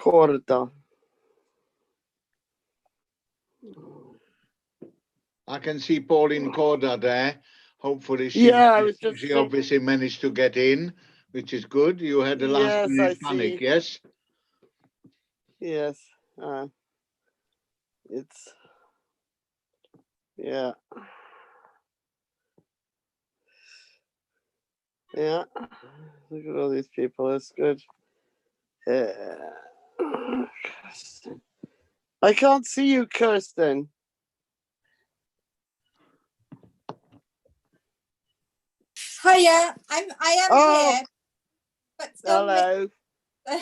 Corda. I can see Pauline Corda there. Hopefully she obviously managed to get in, which is good. You had a last minute panic, yes? Yes. It's, yeah. Yeah. Look at all these people. It's good. Kirsten. I can't see you, Kirsten. Hiya, I am here, but still hello. But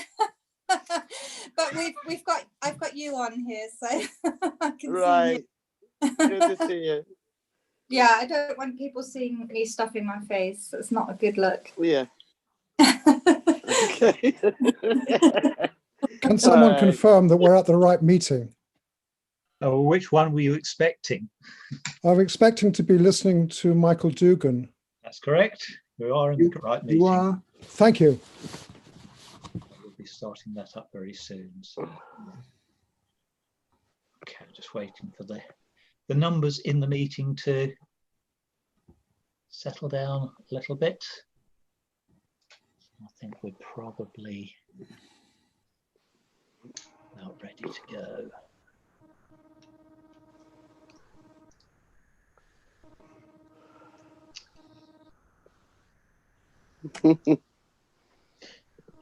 I've got you on here, so I can right. see you. Good to see you. Yeah, I don't want people seeing me stuffing my face. It's not a good look. Yeah. Okay. Can someone confirm that we're at the right meeting? Oh, which one were you expecting? I'm expecting to be listening to Michael Dougan. That's correct. We are in the right meeting. You are. Thank you. We'll be starting that up very soon. So. Okay, just waiting for the numbers in the meeting to settle down a little bit. I think we're probably about ready to go.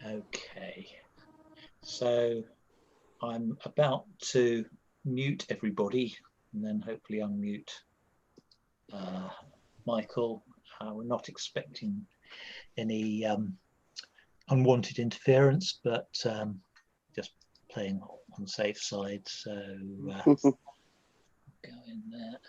Okay, so I'm about to mute everybody and then hopefully unmute Michael. We're not expecting any unwanted interference, but just playing on the safe side. So go in there.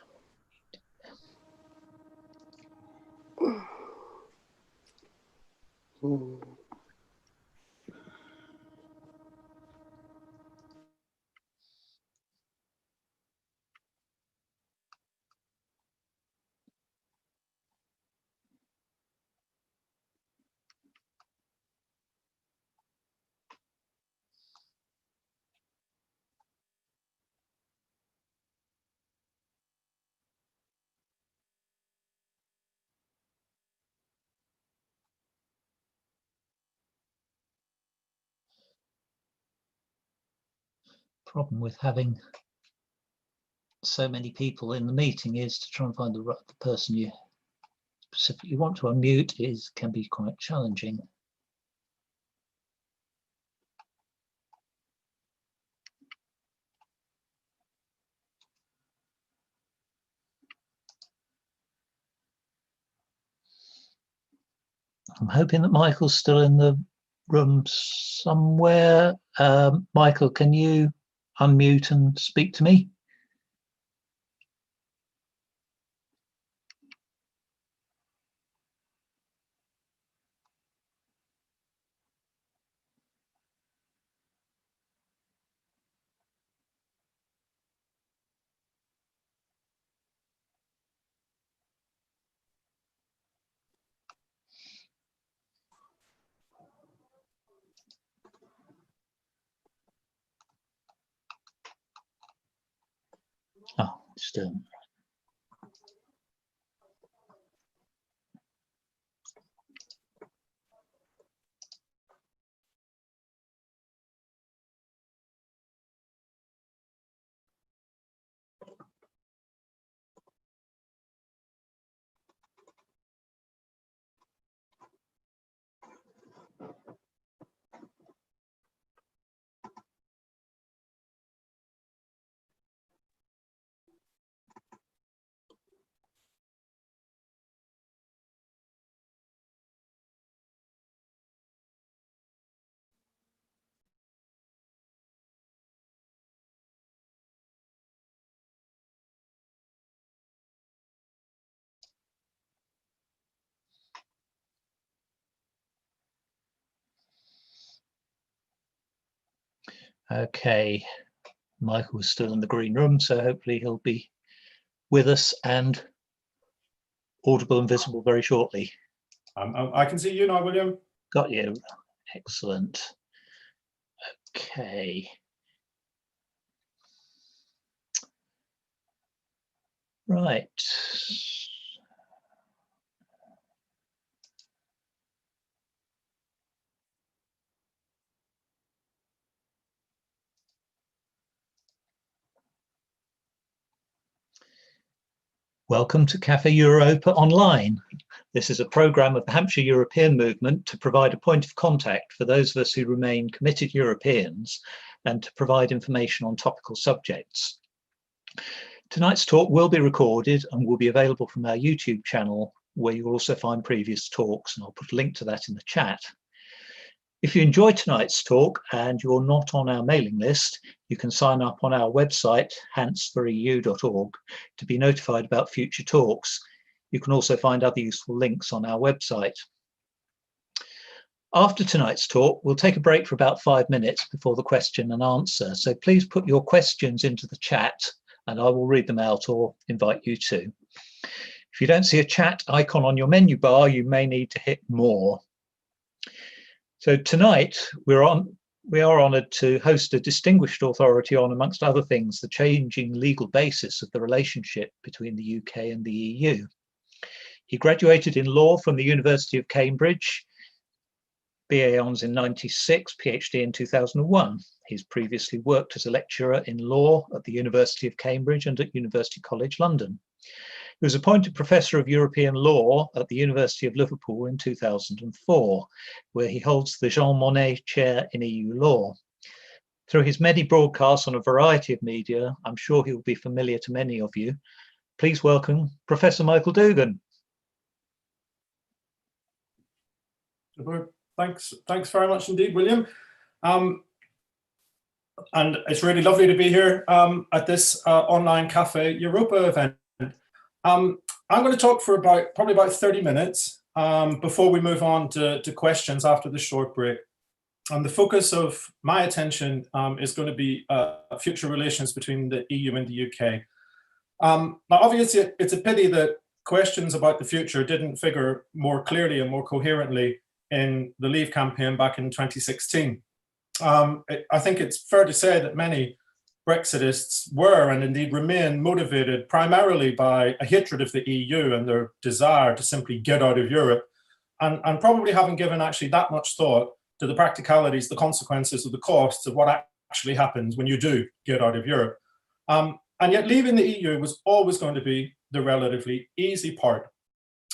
Problem with having so many people in the meeting is to try and find the person you specifically want to unmute can be quite challenging. I'm hoping that Michael's still in the room somewhere. Michael, can you unmute and speak to me? Oh, still. Okay, Michael's still in the green room, so hopefully he'll be with us and audible and visible very shortly. I can see you now, William. Got you. Excellent. Okay. Right. Welcome to Cafe Europa Online. This is a programme of the Hampshire European Movement to provide a point of contact for those of us who remain committed Europeans and to provide information on topical subjects. Tonight's talk will be recorded and will be available from our YouTube channel, where you will also find previous talks, and I'll put a link to that in the chat. If you enjoyed tonight's talk and you're not on our mailing list, you can sign up on our website, handsforeu.org, to be notified about future talks. You can also find other useful links on our website. After tonight's talk, we'll take a break for about 5 minutes before the question and answer. So please put your questions into the chat and I will read them out or invite you to. If you don't see a chat icon on your menu bar, you may need to hit more. So tonight we are honoured to host a distinguished authority on, amongst other things, the changing legal basis of the relationship between the UK and the EU. He graduated in law from the University of Cambridge, BA Hons in '96, PhD in 2001. He's previously worked as a lecturer in law at the University of Cambridge and at University College London. He was appointed Professor of European Law at the University of Liverpool in 2004, where he holds the Jean Monnet Chair in EU Law. Through his many broadcasts on a variety of media, I'm sure he will be familiar to many of you. Please welcome Professor Michael Dougan. Thanks very much indeed, William. And it's really lovely to be here at this online Cafe Europa event. I'm going to talk for probably about 30 minutes before we move on to questions after the short break. And the focus of my attention is going to be future relations between the EU and the UK. Now, obviously, it's a pity that questions about the future didn't figure more clearly and more coherently in the Leave campaign back in 2016. I think it's fair to say that many Brexitists were and indeed remain motivated primarily by a hatred of the EU and their desire to simply get out of Europe, and probably haven't given actually that much thought to the practicalities, the consequences of the costs of what actually happens when you do get out of Europe. And yet leaving the EU was always going to be the relatively easy part.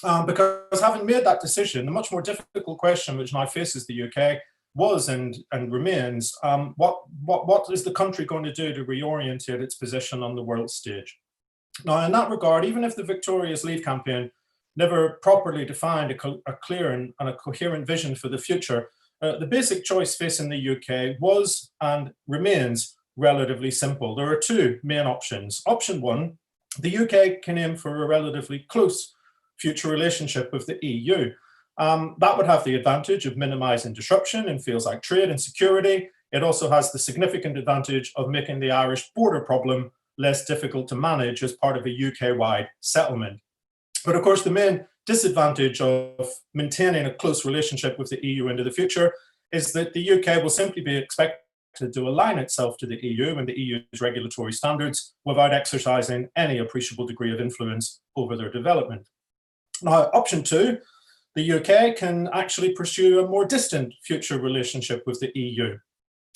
Because having made that decision, the much more difficult question which now faces the UK was and remains, what is the country going to do to reorientate its position on the world stage? Now, in that regard, even if the victorious Leave campaign never properly defined a clear and a coherent vision for the future, the basic choice facing the UK was and remains relatively simple. There are two main options. Option one, the UK can aim for a relatively close future relationship with the EU. That would have the advantage of minimizing disruption in fields like trade and security. It also has the significant advantage of making the Irish border problem less difficult to manage as part of a UK-wide settlement. But of course, the main disadvantage of maintaining a close relationship with the EU into the future is that the UK will simply be expected to align itself to the EU and the EU's regulatory standards without exercising any appreciable degree of influence over their development. Now, option two, the UK can actually pursue a more distant future relationship with the EU.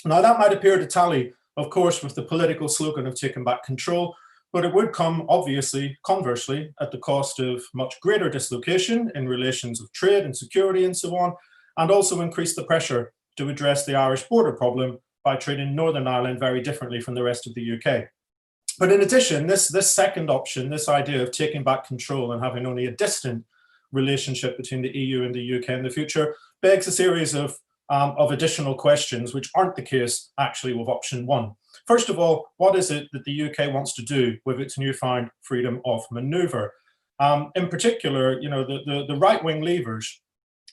Now, that might appear to tally, of course, with the political slogan of taking back control, but it would come, obviously, conversely, at the cost of much greater dislocation in relations of trade and security and so on, and also increase the pressure to address the Irish border problem by treating Northern Ireland very differently from the rest of the UK. But in addition, this second option, this idea of taking back control and having only a distant relationship between the EU and the UK in the future, begs a series of additional questions which aren't the case actually with option one. First of all, what is it that the UK wants to do with its newfound freedom of manoeuvre? In particular, you know, the right-wing leavers,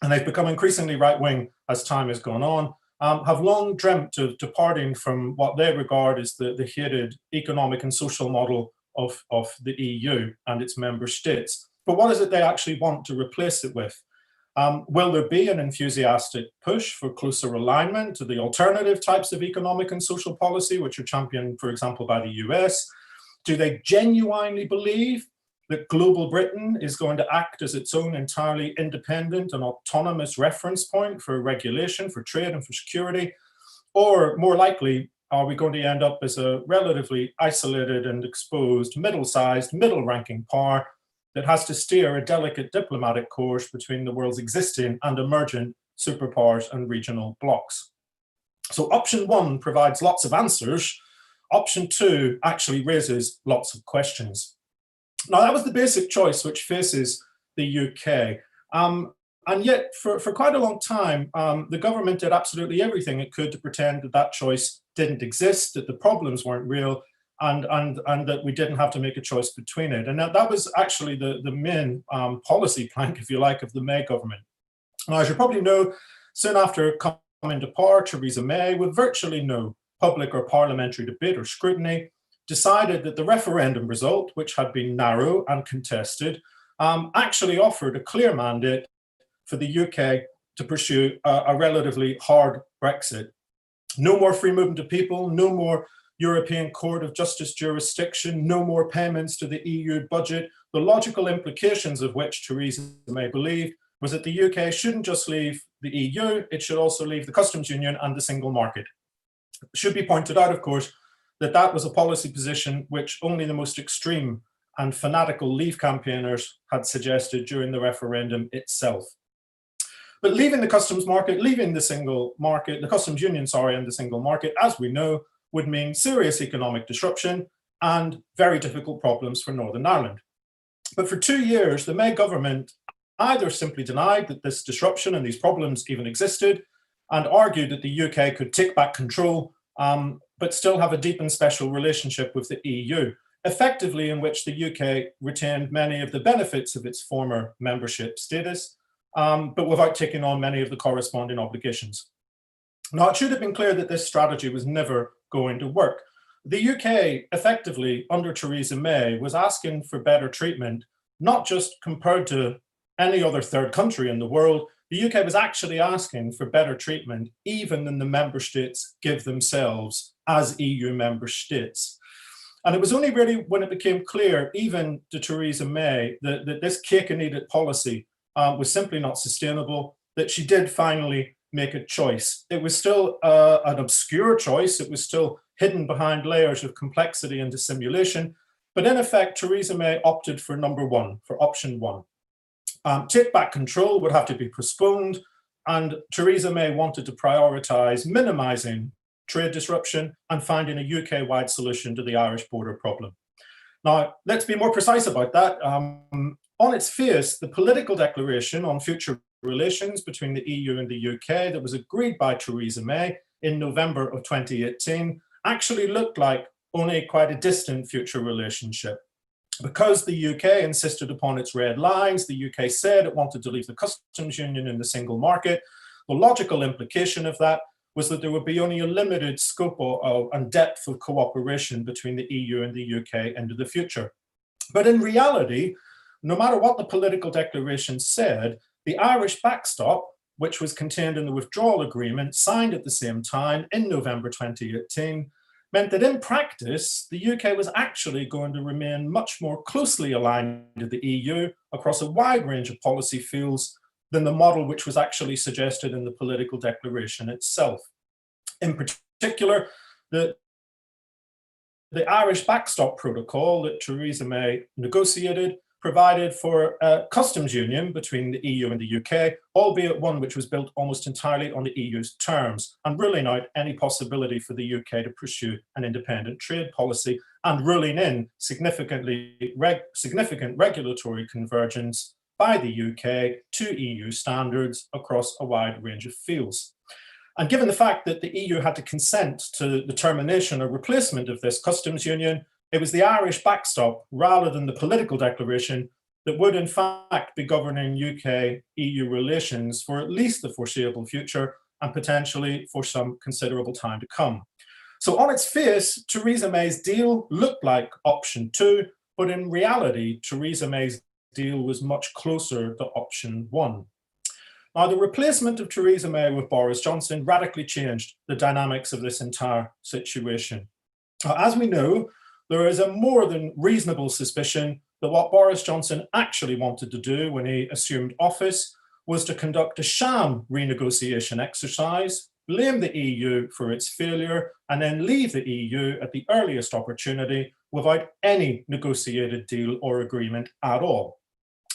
and they've become increasingly right-wing as time has gone on, have long dreamt of departing from what they regard as the hated economic and social model of the EU and its member states. But what is it they actually want to replace it with? Will there be an enthusiastic push for closer alignment to the alternative types of economic and social policy, which are championed, for example, by the US? Do they genuinely believe that global Britain is going to act as its own entirely independent and autonomous reference point for regulation, for trade and for security? Or more likely, are we going to end up as a relatively isolated and exposed, middle-sized, middle-ranking power that has to steer a delicate diplomatic course between the world's existing and emergent superpowers and regional blocs? So option one provides lots of answers. Option two actually raises lots of questions. Now, that was the basic choice which faces the UK. And yet, for quite a long time, the government did absolutely everything it could to pretend that that choice didn't exist, that the problems weren't real, and that we didn't have to make a choice between it. And that was actually the main policy plank, if you like, of the May government. Now, as you probably know, soon after coming to power, Theresa May, with virtually no public or parliamentary debate or scrutiny, decided that the referendum result, which had been narrow and contested, actually offered a clear mandate for the UK to pursue a relatively hard Brexit. No more free movement of people, no more European Court of Justice jurisdiction, no more payments to the EU budget, the logical implications of which Theresa May believed was that the UK shouldn't just leave the EU, it should also leave the customs union and the single market. It should be pointed out, of course, that that was a policy position which only the most extreme and fanatical Leave campaigners had suggested during the referendum itself. But leaving the customs market, leaving the single market, the customs union, sorry, and the single market, as we know, would mean serious economic disruption and very difficult problems for Northern Ireland. But for 2 years, the May government either simply denied that this disruption and these problems even existed and argued that the UK could take back control, but still have a deep and special relationship with the EU, effectively in which the UK retained many of the benefits of its former membership status, but without taking on many of the corresponding obligations. Now, it should have been clear that this strategy was never going to work. The UK, effectively, under Theresa May, was asking for better treatment, not just compared to any other third country in the world. The UK was actually asking for better treatment even than the member states give themselves as EU member states. And it was only really when it became clear, even to Theresa May, that this cake and eat it policy was simply not sustainable, that she did finally make a choice. It was still an obscure choice. It was still hidden behind layers of complexity and dissimulation. But in effect, Theresa May opted for number one, for option one. Take back control would have to be postponed, and Theresa May wanted to prioritise minimising trade disruption and finding a UK-wide solution to the Irish border problem. Now, let's be more precise about that. On its face, the political declaration on future relations between the EU and the UK that was agreed by Theresa May in November of 2018 actually looked like only quite a distant future relationship. Because the UK insisted upon its red lines, the UK said it wanted to leave the customs union and the single market. The logical implication of that was that there would be only a limited scope and depth of cooperation between the EU and the UK into the future. But in reality, no matter what the political declaration said, the Irish backstop, which was contained in the withdrawal agreement signed at the same time in November 2018, meant that in practice, the UK was actually going to remain much more closely aligned to the EU across a wide range of policy fields than the model which was actually suggested in the political declaration itself. In particular, the Irish backstop protocol that Theresa May negotiated provided for a customs union between the EU and the UK, albeit one which was built almost entirely on the EU's terms, and ruling out any possibility for the UK to pursue an independent trade policy, and ruling in significant regulatory convergence by the UK to EU standards across a wide range of fields. And given the fact that the EU had to consent to the termination or replacement of this customs union, it was the Irish backstop, rather than the political declaration, that would in fact be governing UK-EU relations for at least the foreseeable future and potentially for some considerable time to come. So on its face, Theresa May's deal looked like option two, but in reality, Theresa May's deal was much closer to option one. Now, the replacement of Theresa May with Boris Johnson radically changed the dynamics of this entire situation. As we know, there is a more than reasonable suspicion that what Boris Johnson actually wanted to do when he assumed office was to conduct a sham renegotiation exercise, blame the EU for its failure, and then leave the EU at the earliest opportunity without any negotiated deal or agreement at all.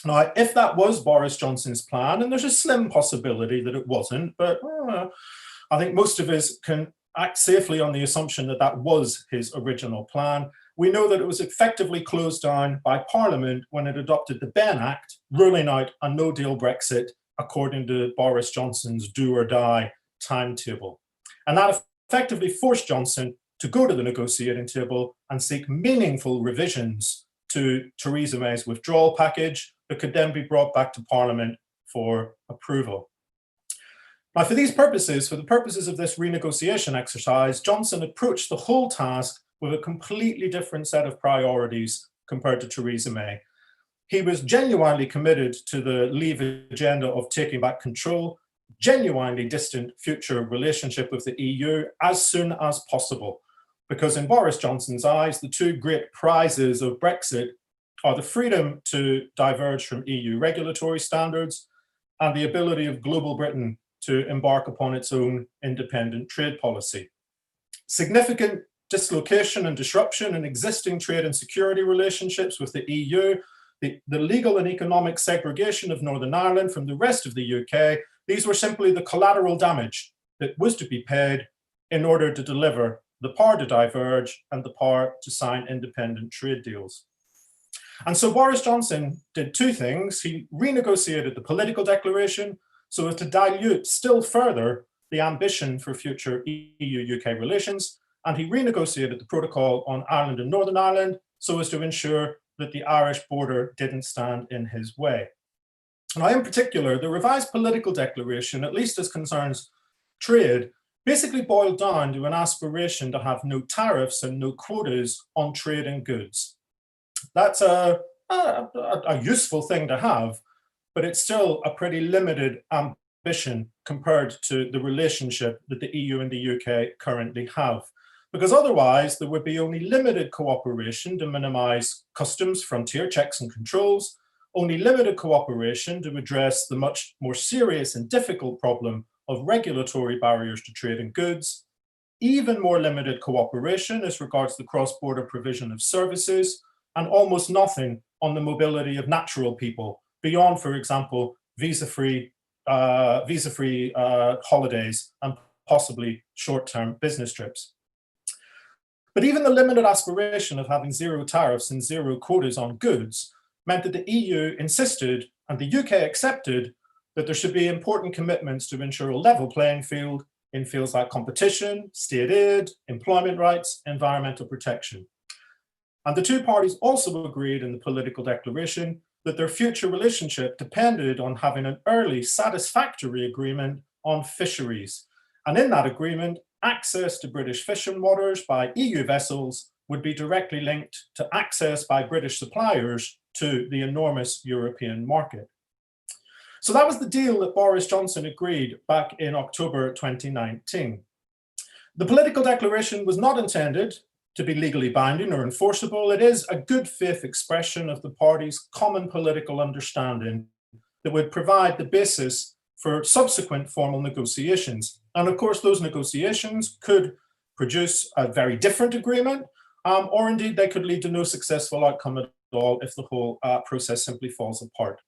Now, if that was Boris Johnson's plan, and there's a slim possibility that it wasn't, but I think most of us can act safely on the assumption that that was his original plan, we know that it was effectively closed down by Parliament when it adopted the Benn Act, ruling out a no-deal Brexit according to Boris Johnson's do-or-die timetable. And that effectively forced Johnson to go to the negotiating table and seek meaningful revisions to Theresa May's withdrawal package that could then be brought back to Parliament for approval. Now, for these purposes, for the purposes of this renegotiation exercise, Johnson approached the whole task with a completely different set of priorities compared to Theresa May. He was genuinely committed to the Leave agenda of taking back control, genuinely distant future relationship with the EU as soon as possible. Because in Boris Johnson's eyes, the two great prizes of Brexit are the freedom to diverge from EU regulatory standards and the ability of global Britain to embark upon its own independent trade policy. Significant dislocation and disruption in existing trade and security relationships with the EU, the legal and economic segregation of Northern Ireland from the rest of the UK, these were simply the collateral damage that was to be paid in order to deliver the power to diverge and the power to sign independent trade deals. And so Boris Johnson did two things. He renegotiated the political declaration so as to dilute still further the ambition for future EU-UK relations, and he renegotiated the protocol on Ireland and Northern Ireland so as to ensure that the Irish border didn't stand in his way. Now, in particular, the revised political declaration, at least as concerns trade, basically boiled down to an aspiration to have no tariffs and no quotas on trade and goods. That's a useful thing to have, but it's still a pretty limited ambition compared to the relationship that the EU and the UK currently have. Because otherwise, there would be only limited cooperation to minimize customs, frontier checks and controls, only limited cooperation to address the much more serious and difficult problem of regulatory barriers to trade and goods, even more limited cooperation as regards the cross-border provision of services, and almost nothing on the mobility of natural people beyond, for example, visa-free holidays and possibly short-term business trips. But even the limited aspiration of having zero tariffs and zero quotas on goods meant that the EU insisted, and the UK accepted, that there should be important commitments to ensure a level playing field in fields like competition, state aid, employment rights, environmental protection. And the two parties also agreed in the political declaration that their future relationship depended on having an early satisfactory agreement on fisheries. And in that agreement, access to British fishing waters by EU vessels would be directly linked to access by British suppliers to the enormous European market. So that was the deal that Boris Johnson agreed back in October 2019. The political declaration was not intended to be legally binding or enforceable. It is a good faith expression of the parties' common political understanding that would provide the basis for subsequent formal negotiations. And of course, those negotiations could produce a very different agreement, or indeed they could lead to no successful outcome at all if the whole process simply falls apart.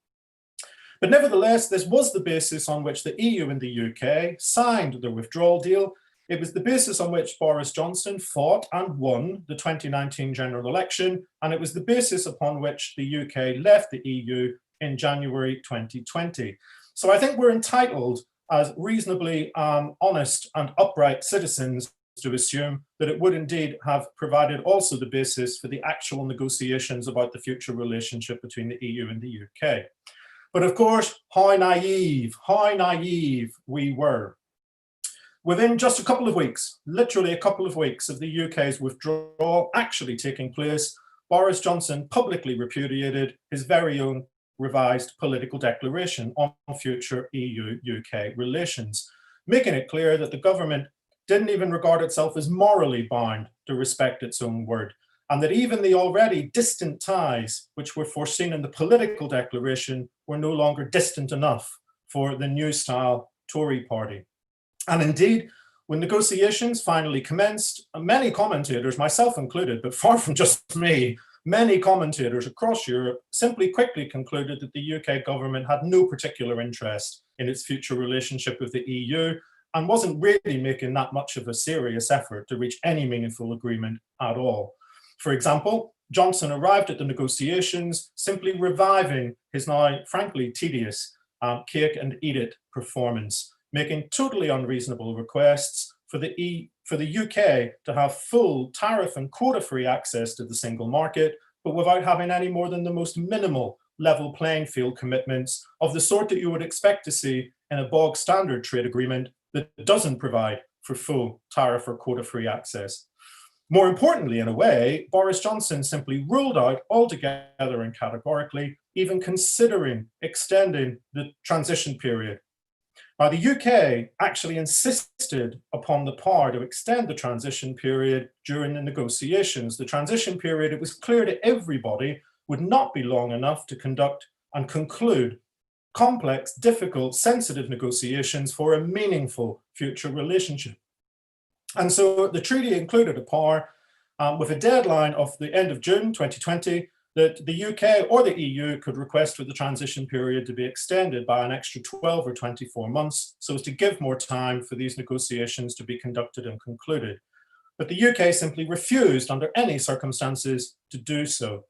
But nevertheless, this was the basis on which the EU and the UK signed the withdrawal deal. It was the basis on which Boris Johnson fought and won the 2019 general election, and it was the basis upon which the UK left the EU in January 2020. So I think we're entitled as reasonably honest and upright citizens to assume that it would indeed have provided also the basis for the actual negotiations about the future relationship between the EU and the UK. But of course, how naive we were. Within just a couple of weeks, literally a couple of weeks of the UK's withdrawal actually taking place, Boris Johnson publicly repudiated his very own revised political declaration on future EU-UK relations, making it clear that the government didn't even regard itself as morally bound to respect its own word, and that even the already distant ties which were foreseen in the political declaration were no longer distant enough for the new style Tory party. And indeed, when negotiations finally commenced, many commentators, myself included, but far from just me, many commentators across Europe simply quickly concluded that the UK government had no particular interest in its future relationship with the EU and wasn't really making that much of a serious effort to reach any meaningful agreement at all. For example, Johnson arrived at the negotiations simply reviving his now frankly tedious cake and eat it performance, making totally unreasonable requests for the UK to have full tariff and quota-free access to the single market, but without having any more than the most minimal level playing field commitments of the sort that you would expect to see in a bog standard trade agreement that doesn't provide for full tariff or quota-free access. More importantly, in a way, Boris Johnson simply ruled out altogether and categorically even considering extending the transition period. Now, the UK actually insisted upon the power to extend the transition period during the negotiations. The transition period, it was clear to everybody, would not be long enough to conduct and conclude complex, difficult, sensitive negotiations for a meaningful future relationship. And so the treaty included a power with a deadline of the end of June 2020 that the UK or the EU could request for the transition period to be extended by an extra 12 or 24 months so as to give more time for these negotiations to be conducted and concluded. But the UK simply refused under any circumstances to do so.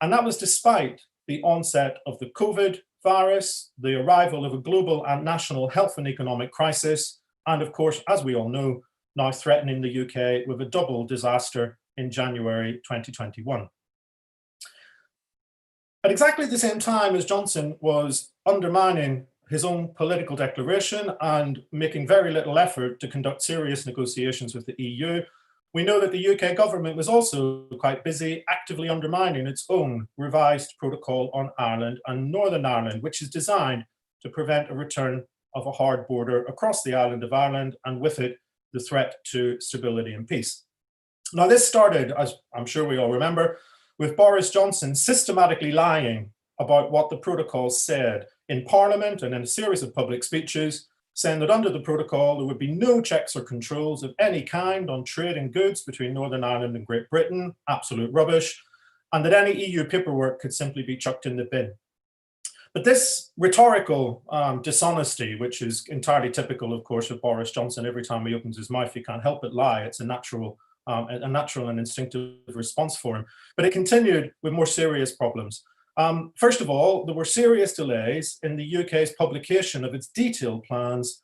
And that was despite the onset of the COVID virus, the arrival of a global and national health and economic crisis, and of course, as we all know, now threatening the UK with a double disaster in January 2021. At exactly the same time as Johnson was undermining his own political declaration and making very little effort to conduct serious negotiations with the EU, we know that the UK government was also quite busy actively undermining its own revised protocol on Ireland and Northern Ireland, which is designed to prevent a return of a hard border across the island of Ireland and with it the threat to stability and peace. Now, this started, as I'm sure we all remember, with Boris Johnson systematically lying about what the protocol said in Parliament and in a series of public speeches, saying that under the protocol there would be no checks or controls of any kind on trade in goods between Northern Ireland and Great Britain, absolute rubbish, and that any EU paperwork could simply be chucked in the bin. But this rhetorical dishonesty, which is entirely typical, of course, of Boris Johnson, every time he opens his mouth, he can't help but lie. It's a natural and instinctive response for him. But it continued with more serious problems. First of all, there were serious delays in the UK's publication of its detailed plans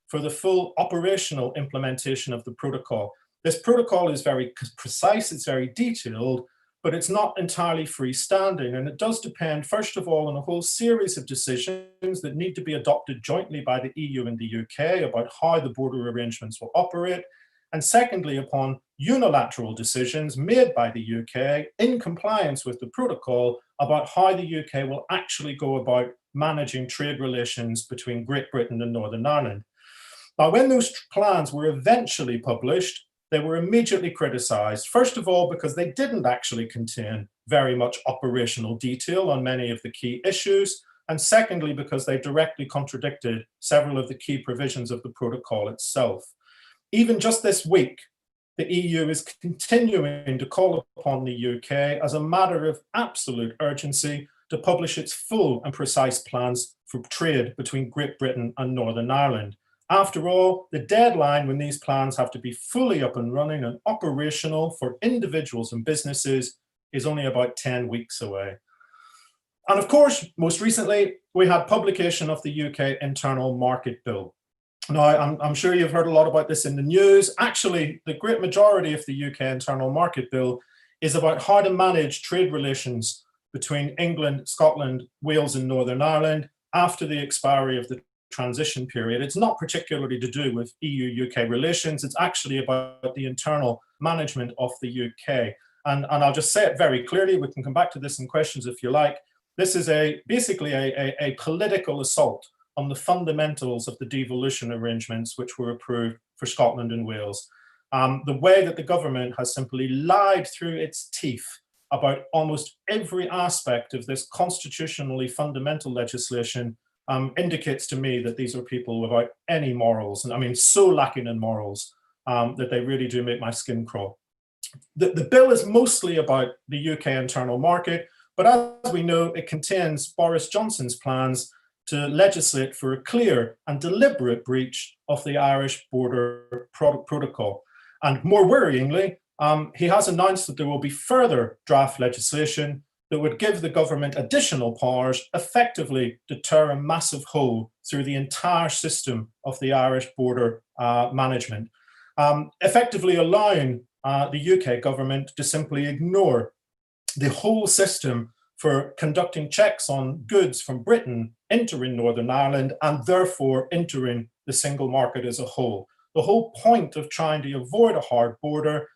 for the full operational implementation of the protocol. This protocol is very precise, it's very detailed, but it's not entirely freestanding. And it does depend, first of all, on a whole series of decisions that need to be adopted jointly by the EU and the UK about how the border arrangements will operate. And secondly, upon unilateral decisions made by the UK in compliance with the protocol about how the UK will actually go about managing trade relations between Great Britain and Northern Ireland. Now, when those plans were eventually published, they were immediately criticised, first of all, because they didn't actually contain very much operational detail on many of the key issues, and secondly, because they directly contradicted several of the key provisions of the protocol itself. Even just this week, the EU is continuing to call upon the UK as a matter of absolute urgency to publish its full and precise plans for trade between Great Britain and Northern Ireland. After all, the deadline when these plans have to be fully up and running and operational for individuals and businesses is only about 10 weeks away. And of course, most recently, we had publication of the UK Internal Market Bill. Now, I'm sure you've heard a lot about this in the news. Actually, the great majority of the UK Internal Market Bill is about how to manage trade relations between England, Scotland, Wales, and Northern Ireland after the expiry of the transition period. It's not particularly to do with EU-UK relations. It's actually about the internal management of the UK. And I'll just say it very clearly. We can come back to this in questions if you like. This is basically a political assault on the fundamentals of the devolution arrangements which were approved for Scotland and Wales. The way that the government has simply lied through its teeth about almost every aspect of this constitutionally fundamental legislation indicates to me that these are people without any morals, and I mean so lacking in morals that they really do make my skin crawl. The bill is mostly about the UK internal market, but as we know, it contains Boris Johnson's plans to legislate for a clear and deliberate breach of the Irish border protocol. And more worryingly, he has announced that there will be further draft legislation that would give the government additional powers, effectively to tear a massive hole through the entire system of the Irish border management, effectively allowing the UK government to simply ignore the whole system for conducting checks on goods from Britain entering Northern Ireland and therefore entering the single market as a whole. The whole point of trying to avoid a hard border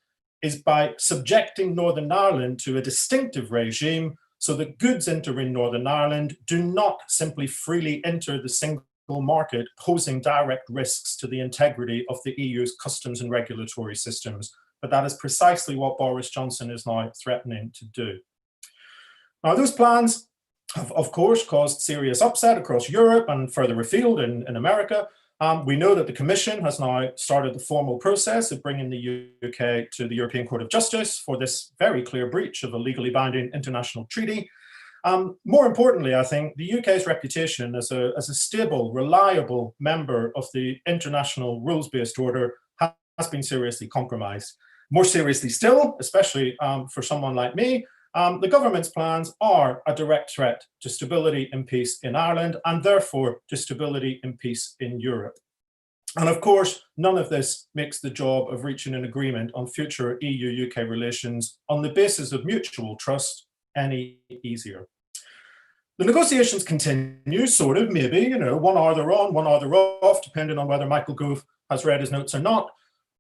is by subjecting Northern Ireland to a distinctive regime so that goods entering Northern Ireland do not simply freely enter the single market, posing direct risks to the integrity of the EU's customs and regulatory systems. But that is precisely what Boris Johnson is now threatening to do. Now, those plans have, of course, caused serious upset across Europe and further afield in America. We know that the Commission has now started the formal process of bringing the UK to the European Court of Justice for this very clear breach of a legally binding international treaty. More importantly, I think the UK's reputation as a stable, reliable member of the international rules-based order has been seriously compromised. More seriously still, especially for someone like me, the government's plans are a direct threat to stability and peace in Ireland and therefore to stability and peace in Europe. And of course, none of this makes the job of reaching an agreement on future EU-UK relations on the basis of mutual trust any easier. The negotiations continue, sort of, maybe, one hour they're on, 1 hour they're off, depending on whether Michael Gove has read his notes or not.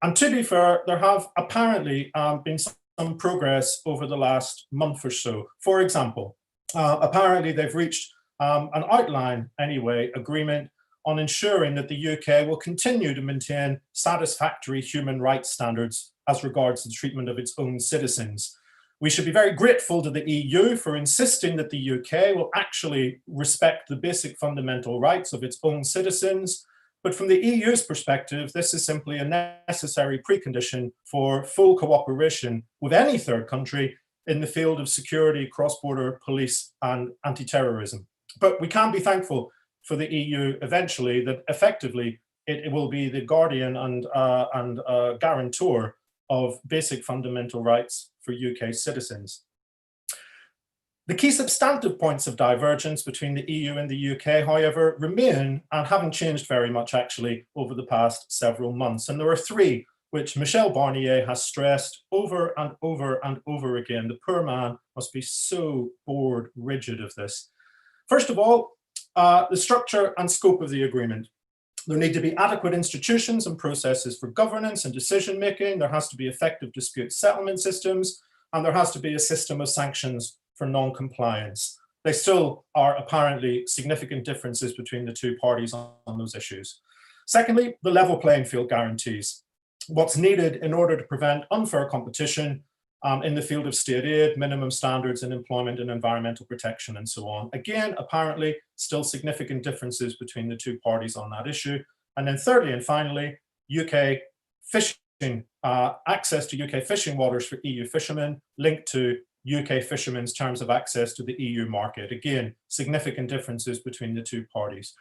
And to be fair, there have apparently been some progress over the last month or so. For example, apparently they've reached an outline, anyway, agreement on ensuring that the UK will continue to maintain satisfactory human rights standards as regards the treatment of its own citizens. We should be very grateful to the EU for insisting that the UK will actually respect the basic fundamental rights of its own citizens. But from the EU's perspective, this is simply a necessary precondition for full cooperation with any third country in the field of security, cross-border police and anti-terrorism. But we can be thankful for the EU eventually that effectively it will be the guardian and guarantor of basic fundamental rights for UK citizens. The key substantive points of divergence between the EU and the UK, however, remain and haven't changed very much actually over the past several months. And there are three which Michel Barnier has stressed over and over and over again. The poor man must be so bored rigid of this. First of all, the structure and scope of the agreement. There need to be adequate institutions and processes for governance and decision-making. There has to be effective dispute settlement systems, and there has to be a system of sanctions for non-compliance. There still are apparently significant differences between the two parties on those issues. Secondly, the level playing field guarantees. What's needed in order to prevent unfair competition in the field of state aid, minimum standards in employment and environmental protection and so on. Again, apparently still significant differences between the two parties on that issue. And then thirdly and finally, UK fishing, access to UK fishing waters for EU fishermen linked to UK fishermen's terms of access to the EU market. Again, significant differences between the two parties.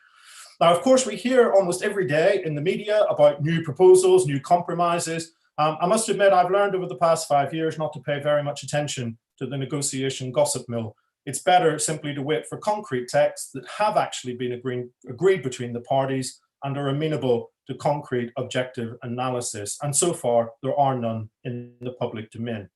Now, of course, we hear almost every day in the media about new proposals, new compromises. I must admit, I've learned over the past 5 years not to pay very much attention to the negotiation gossip mill. It's better simply to wait for concrete texts that have actually been agreed between the parties and are amenable to concrete objective analysis. And so far, there are none in the public domain.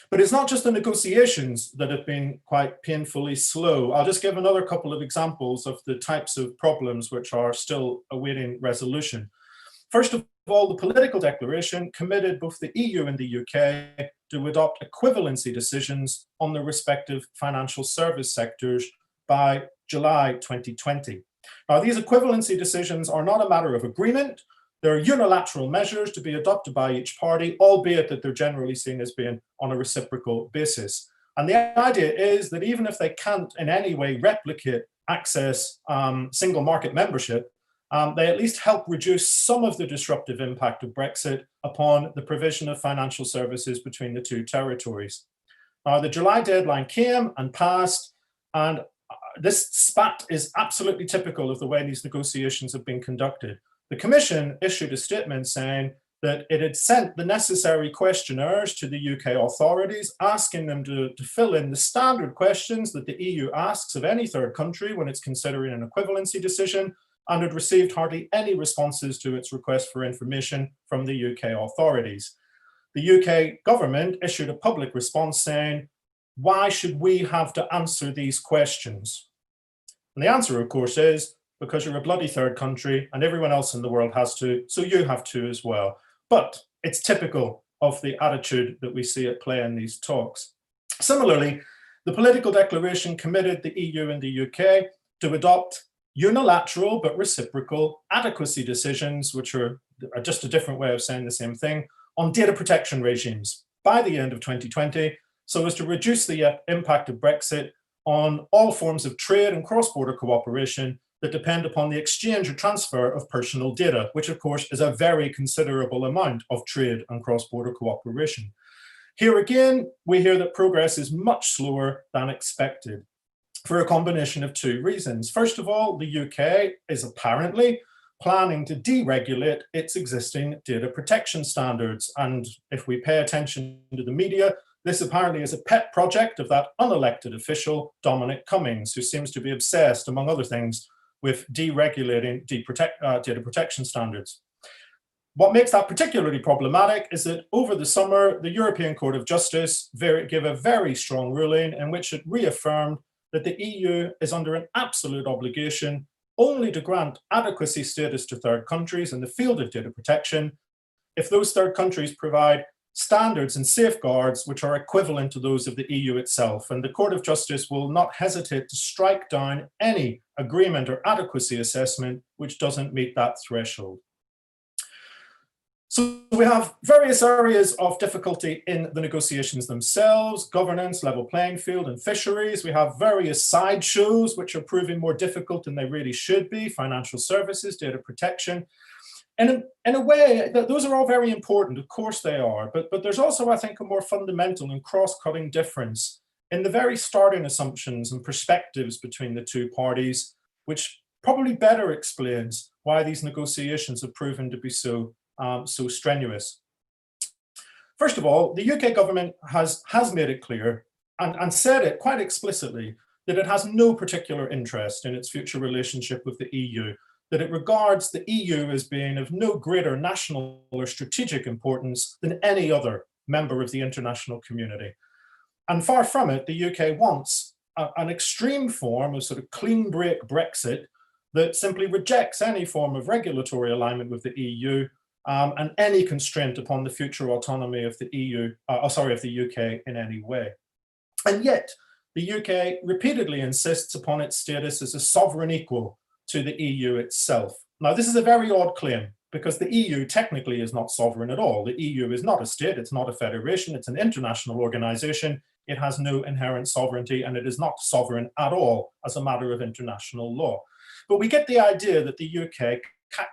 But it's not just the negotiations that have been quite painfully slow. I'll just give another couple of examples of the types of problems which are still awaiting resolution. First of all, the political declaration committed both the EU and the UK to adopt equivalency decisions on the respective financial service sectors by July 2020. Now, these equivalency decisions are not a matter of agreement. They're unilateral measures to be adopted by each party, albeit that they're generally seen as being on a reciprocal basis. And the idea is that even if they can't in any way replicate access single market membership, they at least help reduce some of the disruptive impact of Brexit upon the provision of financial services between the two territories. Now, the July deadline came and passed, and this spat is absolutely typical of the way these negotiations have been conducted. The Commission issued a statement saying that it had sent the necessary questionnaires to the UK authorities, asking them to fill in the standard questions that the EU asks of any third country when it's considering an equivalency decision, and had received hardly any responses to its request for information from the UK authorities. The UK government issued a public response saying, why should we have to answer these questions? And the answer, of course, is because you're a bloody third country and everyone else in the world has to, so you have to as well. But it's typical of the attitude that we see at play in these talks. Similarly, the political declaration committed the EU and the UK to adopt unilateral but reciprocal adequacy decisions, which are just a different way of saying the same thing, on data protection regimes by the end of 2020, so as to reduce the impact of Brexit on all forms of trade and cross-border cooperation that depend upon the exchange or transfer of personal data, which of course is a very considerable amount of trade and cross-border cooperation. Here again, we hear that progress is much slower than expected for a combination of two reasons. First of all, the UK is apparently planning to deregulate its existing data protection standards. And if we pay attention to the media, this apparently is a pet project of that unelected official, Dominic Cummings, who seems to be obsessed, among other things, with deregulating data protection standards. What makes that particularly problematic is that over the summer, the European Court of Justice gave a very strong ruling in which it reaffirmed that the EU is under an absolute obligation only to grant adequacy status to third countries in the field of data protection if those third countries provide standards and safeguards which are equivalent to those of the EU itself. And the Court of Justice will not hesitate to strike down any agreement or adequacy assessment which doesn't meet that threshold. So we have various areas of difficulty in the negotiations themselves: governance, level playing field, and fisheries. We have various sideshows which are proving more difficult than they really should be: financial services, data protection. And in a way, those are all very important, of course they are, but there's also, I think, a more fundamental and cross-cutting difference in the very starting assumptions and perspectives between the two parties, which probably better explains why these negotiations have proven to be so strenuous. First of all, the UK government has made it clear and said it quite explicitly that it has no particular interest in its future relationship with the EU, that it regards the EU as being of no greater national or strategic importance than any other member of the international community. And far from it, the UK wants an extreme form of sort of clean break Brexit that simply rejects any form of regulatory alignment with the EU and any constraint upon the future autonomy of the of the UK in any way. And yet, the UK repeatedly insists upon its status as a sovereign equal to the EU itself. Now, this is a very odd claim because the EU technically is not sovereign at all. The EU is not a state, it's not a federation, it's an international organization. It has no inherent sovereignty and it is not sovereign at all as a matter of international law. But we get the idea that the UK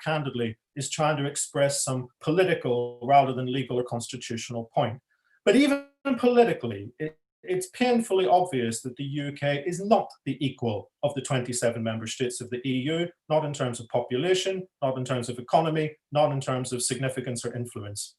candidly is trying to express some political rather than legal or constitutional point. But even politically, it's painfully obvious that the UK is not the equal of the 27 member states of the EU, not in terms of population, not in terms of economy, not in terms of significance or influence.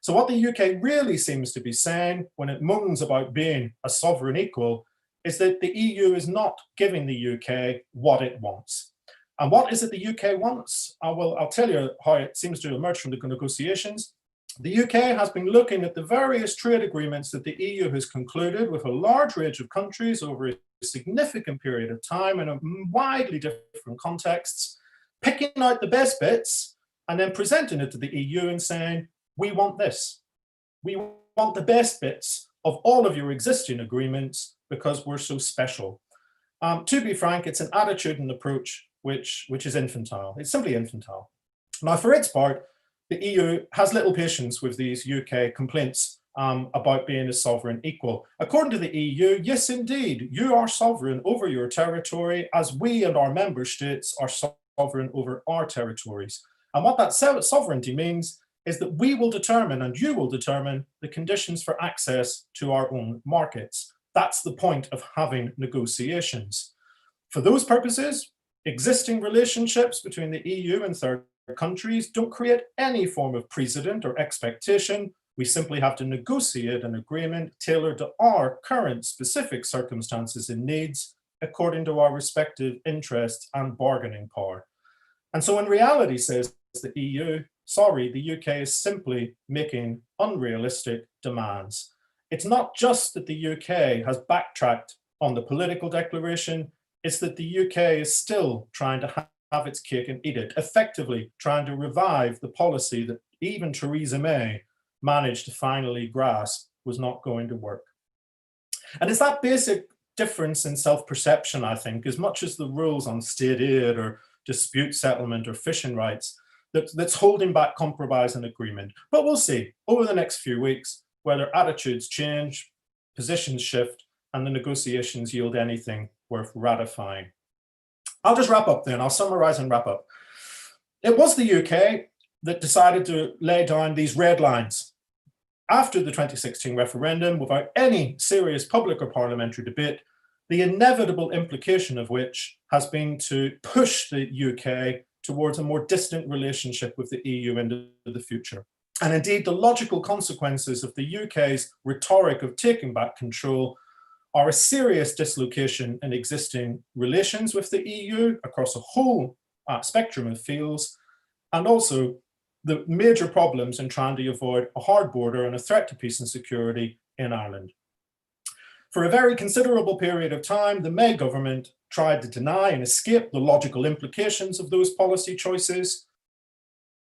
So what the UK really seems to be saying when it moans about being a sovereign equal is that the EU is not giving the UK what it wants. And what is it the UK wants? I'll tell you how it seems to emerge from the negotiations. The UK has been looking at the various trade agreements that the EU has concluded with a large range of countries over a significant period of time in a widely different contexts, picking out the best bits and then presenting it to the EU and saying, we want this. We want the best bits of all of your existing agreements because we're so special. To be frank, it's an attitude and approach which is infantile. It's simply infantile. Now, for its part, the EU has little patience with these UK complaints about being a sovereign equal. According to the EU, yes, indeed, you are sovereign over your territory as we and our member states are sovereign over our territories. And what that sovereignty means is that we will determine and you will determine the conditions for access to our own markets. That's the point of having negotiations. For those purposes, existing relationships between the EU and third countries don't create any form of precedent or expectation. We simply have to negotiate an agreement tailored to our current specific circumstances and needs according to our respective interests and bargaining power. And so in reality, says the EU, sorry, the UK is simply making unrealistic demands. It's not just that the UK has backtracked on the political declaration, it's that the UK is still trying to have its cake and eat it, effectively trying to revive the policy that even Theresa May managed to finally grasp was not going to work. And it's that basic difference in self-perception, I think, as much as the rules on state aid or dispute settlement or fishing rights, that's holding back compromise and agreement. But we'll see over the next few weeks whether attitudes change, positions shift, and the negotiations yield anything worth ratifying. I'll just wrap up then. I'll summarize and wrap up. It was the UK that decided to lay down these red lines after the 2016 referendum without any serious public or parliamentary debate, the inevitable implication of which has been to push the UK towards a more distant relationship with the EU into the future. And indeed, the logical consequences of the UK's rhetoric of taking back control are a serious dislocation in existing relations with the EU across a whole spectrum of fields, and also the major problems in trying to avoid a hard border and a threat to peace and security in Ireland. For a very considerable period of time, the May government tried to deny and escape the logical implications of those policy choices.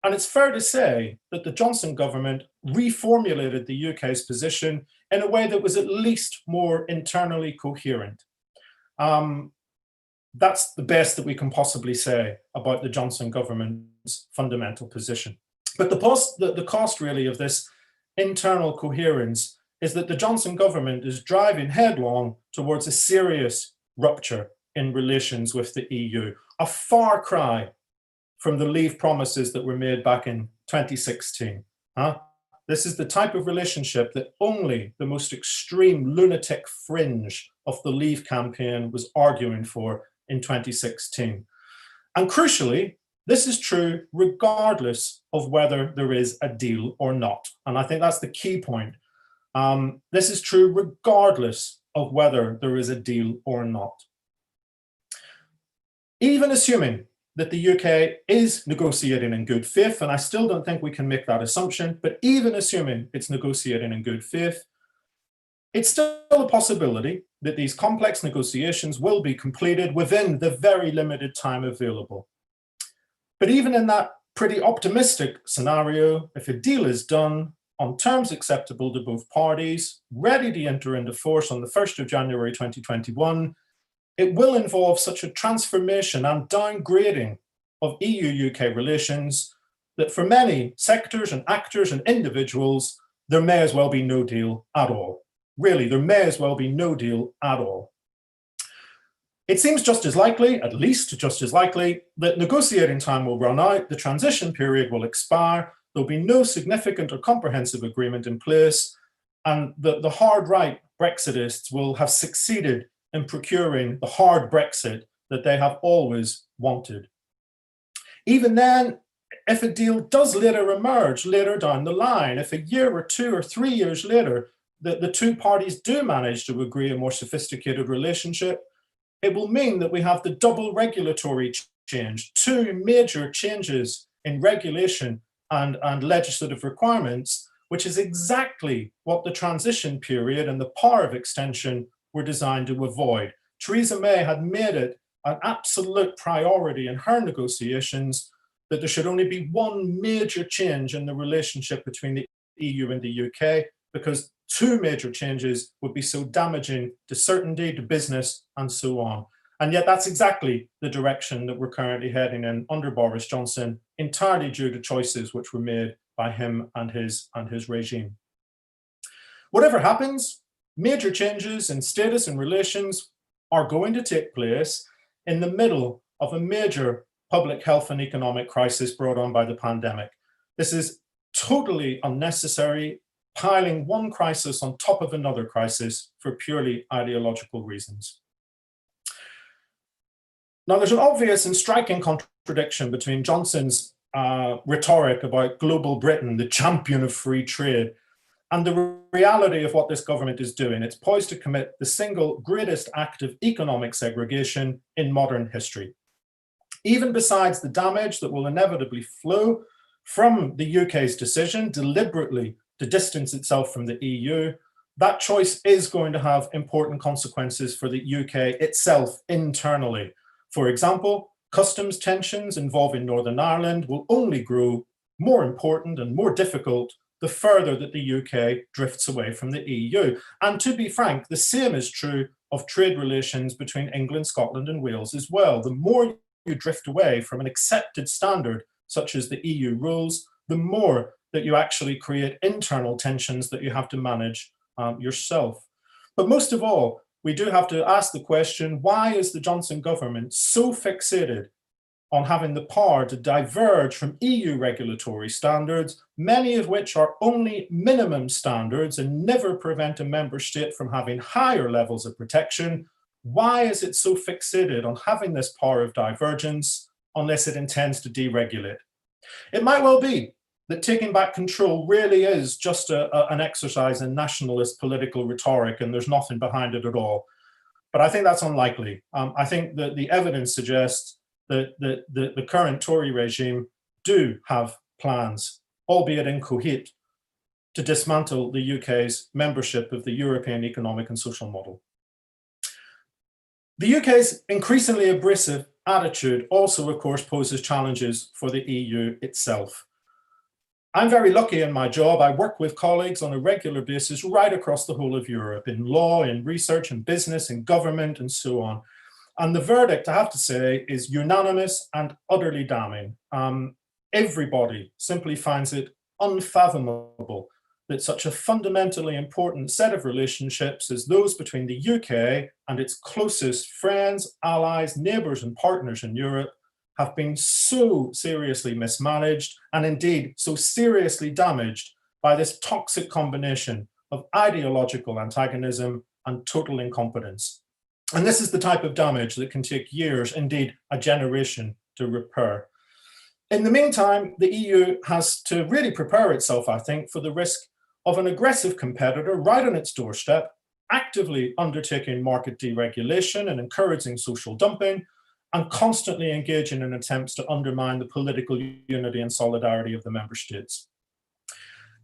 And it's fair to say that the Johnson government reformulated the UK's position in a way that was at least more internally coherent. That's the best that we can possibly say about the Johnson government's fundamental position. But the cost really of this internal coherence is that the Johnson government is driving headlong towards a serious rupture in relations with the EU, a far cry from the Leave promises that were made back in 2016. This is the type of relationship that only the most extreme lunatic fringe of the Leave campaign was arguing for in 2016. And crucially, this is true regardless of whether there is a deal or not. And I think that's the key point. This is true regardless of whether there is a deal or not. Even assuming that the UK is negotiating in good faith, and I still don't think we can make that assumption, but even assuming it's negotiating in good faith, it's still a possibility that these complex negotiations will be completed within the very limited time available. But even in that pretty optimistic scenario, if a deal is done on terms acceptable to both parties, ready to enter into force on the 1st of January 2021, it will involve such a transformation and downgrading of EU-UK relations that for many sectors and actors and individuals, there may as well be no deal at all. Really, there may as well be no deal at all. It seems just as likely, at least just as likely, that negotiating time will run out, the transition period will expire, there'll be no significant or comprehensive agreement in place, and the hard right Brexitists will have succeeded in procuring the hard Brexit that they have always wanted. Even then, if a deal does later emerge, later down the line, if a year or 2 or 3 years later, the two parties do manage to agree a more sophisticated relationship, it will mean that we have the double regulatory change, 2 major changes in regulation and legislative requirements, which is exactly what the transition period and the power of extension were designed to avoid. Theresa May had made it an absolute priority in her negotiations that there should only be one major change in the relationship between the EU and the UK, because two major changes would be so damaging to certainty, to business, and so on. And yet that's exactly the direction that we're currently heading in under Boris Johnson, entirely due to choices which were made by him and his regime. Whatever happens, major changes in status and relations are going to take place in the middle of a major public health and economic crisis brought on by the pandemic. This is totally unnecessary, piling one crisis on top of another crisis for purely ideological reasons. Now, there's an obvious and striking contradiction between Johnson's rhetoric about global Britain, the champion of free trade, and the reality of what this government is doing. It's poised to commit the single greatest act of economic segregation in modern history. Even besides the damage that will inevitably flow from the UK's decision deliberately to distance itself from the EU, that choice is going to have important consequences for the UK itself internally. For example, customs tensions involving Northern Ireland will only grow more important and more difficult the further that the UK drifts away from the EU. And to be frank, the same is true of trade relations between England, Scotland, and Wales as well. The more you drift away from an accepted standard, such as the EU rules, the more that you actually create internal tensions that you have to manage yourself. But most of all, we do have to ask the question, why is the Johnson government so fixated on having the power to diverge from EU regulatory standards, many of which are only minimum standards and never prevent a member state from having higher levels of protection? Why is it so fixated on having this power of divergence unless it intends to deregulate? It might well be that taking back control really is just an exercise in nationalist political rhetoric and there's nothing behind it at all. But I think that's unlikely. I think that the evidence suggests that the current Tory regime do have plans, albeit incoherent, to dismantle the UK's membership of the European economic and social model. The UK's increasingly abrasive attitude also, of course, poses challenges for the EU itself. I'm very lucky in my job. I work with colleagues on a regular basis right across the whole of Europe, in law, in research, in business, in government, and so on. And the verdict, I have to say, is unanimous and utterly damning. Everybody simply finds it unfathomable that such a fundamentally important set of relationships as those between the UK and its closest friends, allies, neighbours, and partners in Europe have been so seriously mismanaged and indeed so seriously damaged by this toxic combination of ideological antagonism and total incompetence. And this is the type of damage that can take years, indeed a generation, to repair. In the meantime, the EU has to really prepare itself, I think, for the risk of an aggressive competitor right on its doorstep, actively undertaking market deregulation and encouraging social dumping, and constantly engaging in attempts to undermine the political unity and solidarity of the member states.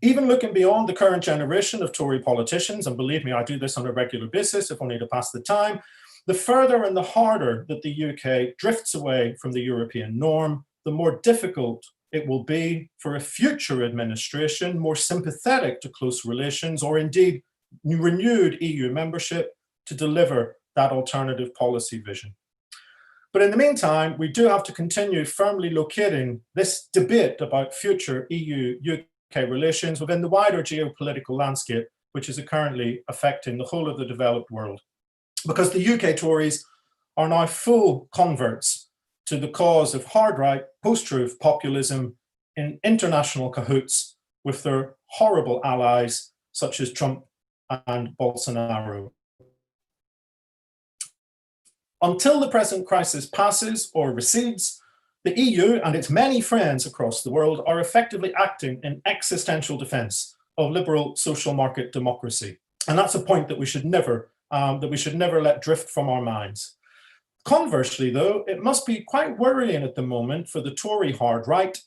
Even looking beyond the current generation of Tory politicians, and believe me, I do this on a regular basis, if only to pass the time, the further and the harder that the UK drifts away from the European norm, the more difficult it will be for a future administration more sympathetic to close relations or indeed renewed EU membership to deliver that alternative policy vision. But in the meantime, we do have to continue firmly locating this debate about future EU-UK relations within the wider geopolitical landscape, which is currently affecting the whole of the developed world. Because the UK Tories are now full converts to the cause of hard-right, post-truth populism in international cahoots with their horrible allies, such as Trump and Bolsonaro. Until the present crisis passes or recedes, the EU and its many friends across the world are effectively acting in existential defense of liberal social market democracy. And that's a point that we should never let drift from our minds. Conversely, though, it must be quite worrying at the moment for the Tory hard right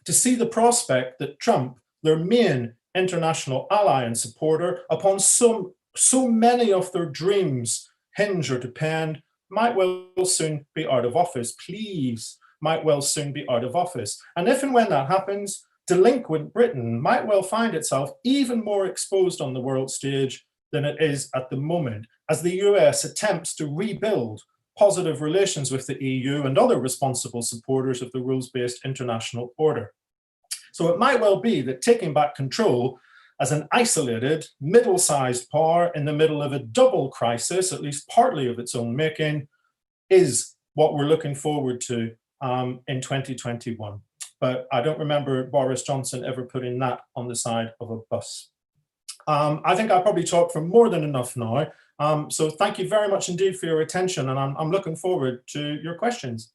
to see the prospect that Trump, their main international ally and supporter, upon so many of their dreams hinge or depend, might well soon be out of office. Please, might well soon be out of office. And if and when that happens, delinquent Britain might well find itself even more exposed on the world stage than it is at the moment, as the US attempts to rebuild positive relations with the EU and other responsible supporters of the rules-based international order. So it might well be that taking back control as an isolated, middle-sized power in the middle of a double crisis, at least partly of its own making, is what we're looking forward to in 2021. But I don't remember Boris Johnson ever putting that on the side of a bus. I think I probably talked for more than enough now. So thank you very much indeed for your attention, and I'm looking forward to your questions.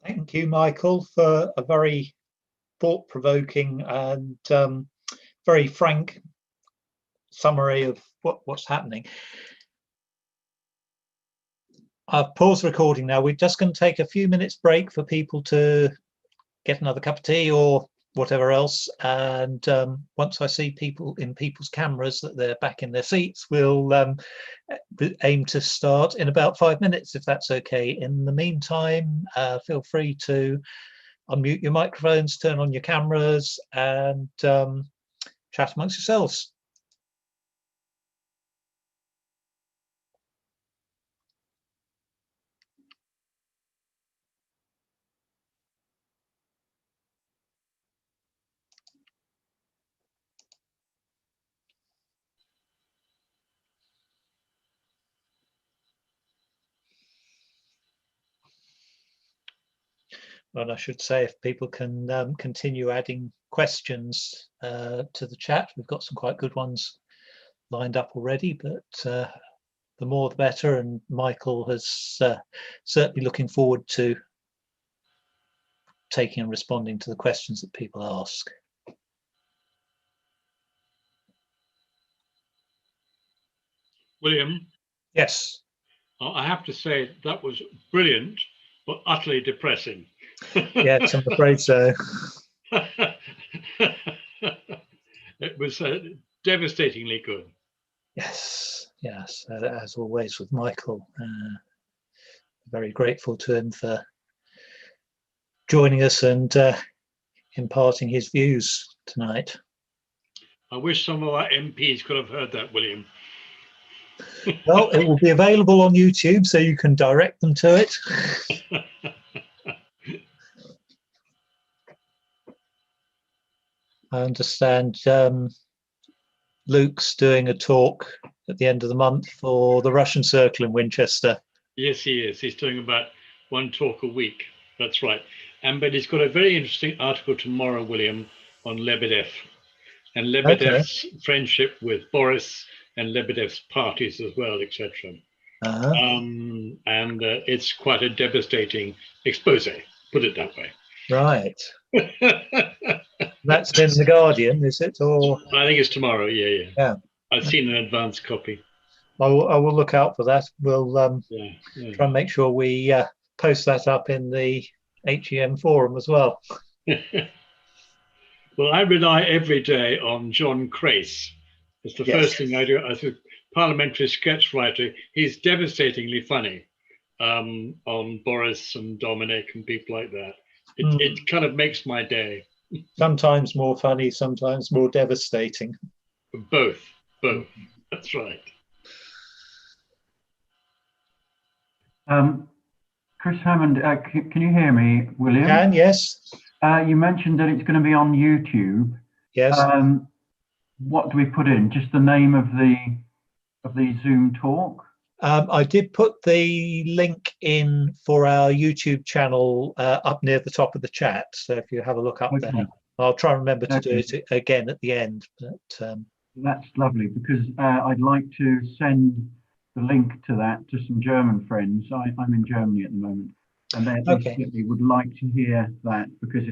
Thank you, Michael, for a very thought-provoking and very frank summary of what's happening. I've paused recording now. We're just going to take a few minutes break for people to get another cup of tea or whatever else. And once I see people in people's cameras that they're back in their seats, we'll aim to start in about 5 minutes, if that's okay. In the meantime, feel free to unmute your microphones, turn on your cameras, and chat amongst yourselves. And I should say, if people can continue adding questions to the chat, we've got some quite good ones lined up already, but the more the better. And Michael has certainly looking forward to taking and responding to the questions that people ask. William? Yes. I have to say that was brilliant, but utterly depressing. Yes, I'm afraid so. It was devastatingly good. Yes, yes, as always with Michael. Very grateful to him for joining us and imparting his views tonight. I wish some of our MPs could have heard that, William. Well, it will be available on YouTube, so you can direct them to it. I understand Luke's doing a talk at the end of the month for the Russian Circle in Winchester. Yes, he is. He's doing about one talk a week. That's right. But he's got a very interesting article tomorrow, William, on Lebedev and Lebedev's friendship with Boris and Lebedev's parties as well, etc. And it's quite a devastating expose, put it that way. Right. That's in The Guardian, is it? Or I think it's tomorrow. Yeah. I've seen an advance copy. I will look out for that. We'll try and make sure we post that up in the HEM forum as well. Well, I rely every day on John Crace. It's the first thing I do as a parliamentary sketch writer. He's devastatingly funny on Boris and Dominic and people like that. It kind of makes my day. Sometimes more funny, sometimes more devastating. Both. That's right. Chris Hammond, can you hear me, William? Can, yes. You mentioned that it's going to be on YouTube. Yes. What do we put in? Just the name of the Zoom talk? I did put the link in for our YouTube channel up near the top of the chat. So if you have a look up there, I'll try and remember to do it again at the end. But that's lovely, because I'd like to send the link to that to some German friends. I'm in Germany at the moment, and they certainly would like to hear that, because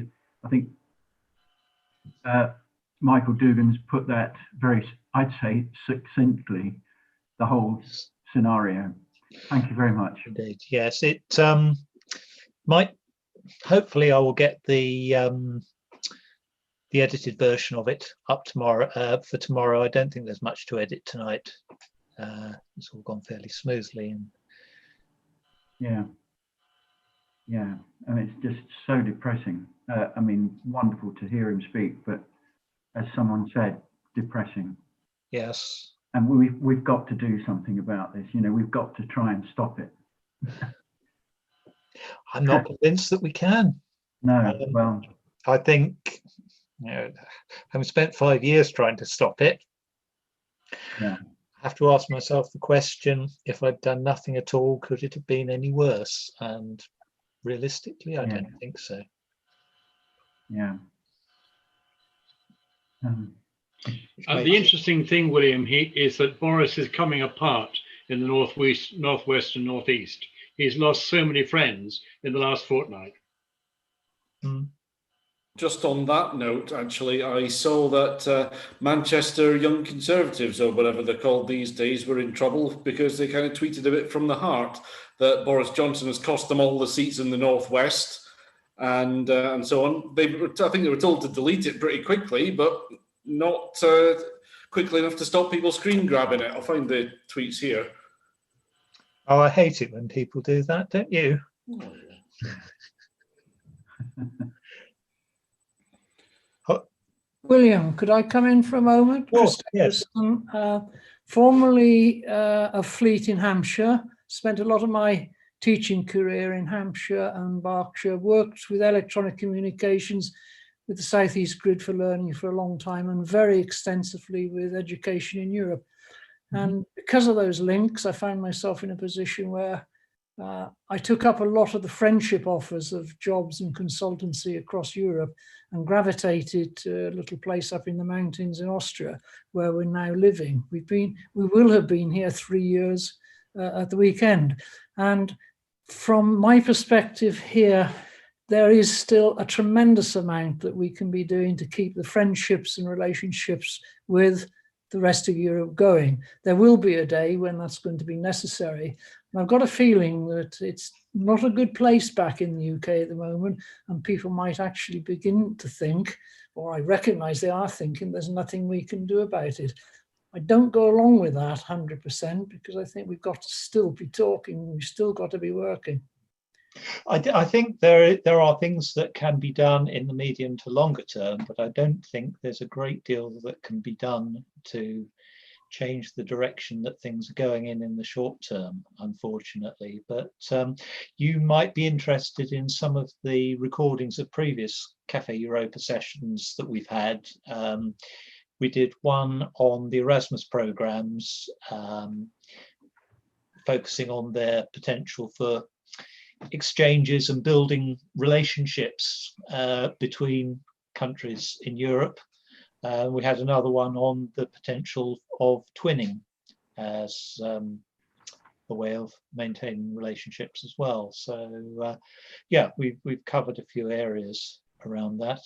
I think Michael Dougan's put that very, I'd say, succinctly, the whole scenario. Thank you very much. Indeed, yes. It might. Hopefully, I will get the edited version of it up tomorrow. For tomorrow, I don't think there's much to edit tonight. It's all gone fairly smoothly, and yeah, and it's just so depressing. I mean, wonderful to hear him speak, but as someone said, depressing. Yes. And we've got to do something about this. You know, we've got to try and stop it. I'm not convinced that we can. No, well, I think, you know, having spent 5 years trying to stop it, yeah. I have to ask myself the question, if I'd done nothing at all, could it have been any worse? And realistically, I don't think so. Yeah. The interesting thing, William, is that Boris is coming apart in the northwest and northeast. He's lost so many friends in the last fortnight. Mm. Just on that note, actually, I saw that Manchester Young Conservatives, or whatever they're called these days, were in trouble because they kind of tweeted a bit from the heart that Boris Johnson has cost them all the seats in the northwest, and so on. I think they were told to delete it pretty quickly, but not quickly enough to stop people screen grabbing it. I'll find the tweets here. Oh, I hate it when people do that, don't you? William, could I come in for a moment? Yes. Yes. Formerly of Fleet in Hampshire, spent a lot of my teaching career in Hampshire and Berkshire, worked with electronic communications with the Southeast Grid for Learning for a long time, and very extensively with education in Europe. And because of those links, I found myself in a position where I took up a lot of the friendship offers of jobs and consultancy across Europe and gravitated to a little place up in the mountains in Austria, where we're now living. We will have been here 3 years at the weekend. And from my perspective here, there is still a tremendous amount that we can be doing to keep the friendships and relationships with the rest of Europe going. There will be a day when that's going to be necessary. And I've got a feeling that it's not a good place back in the UK at the moment, and people might actually begin to think, or I recognise they are thinking, there's nothing we can do about it. I don't go along with that 100%, because I think we've got to still be talking, we've still got to be working. I think there are things that can be done in the medium to longer term, but I don't think there's a great deal that can be done to change the direction that things are going in the short term, unfortunately. But you might be interested in some of the recordings of previous Cafe Europa sessions that we've had. We did one on the Erasmus programs, focusing on their potential for exchanges and building relationships between countries in Europe. We had another one on the potential of twinning as a way of maintaining relationships as well. So yeah, we've covered a few areas around that.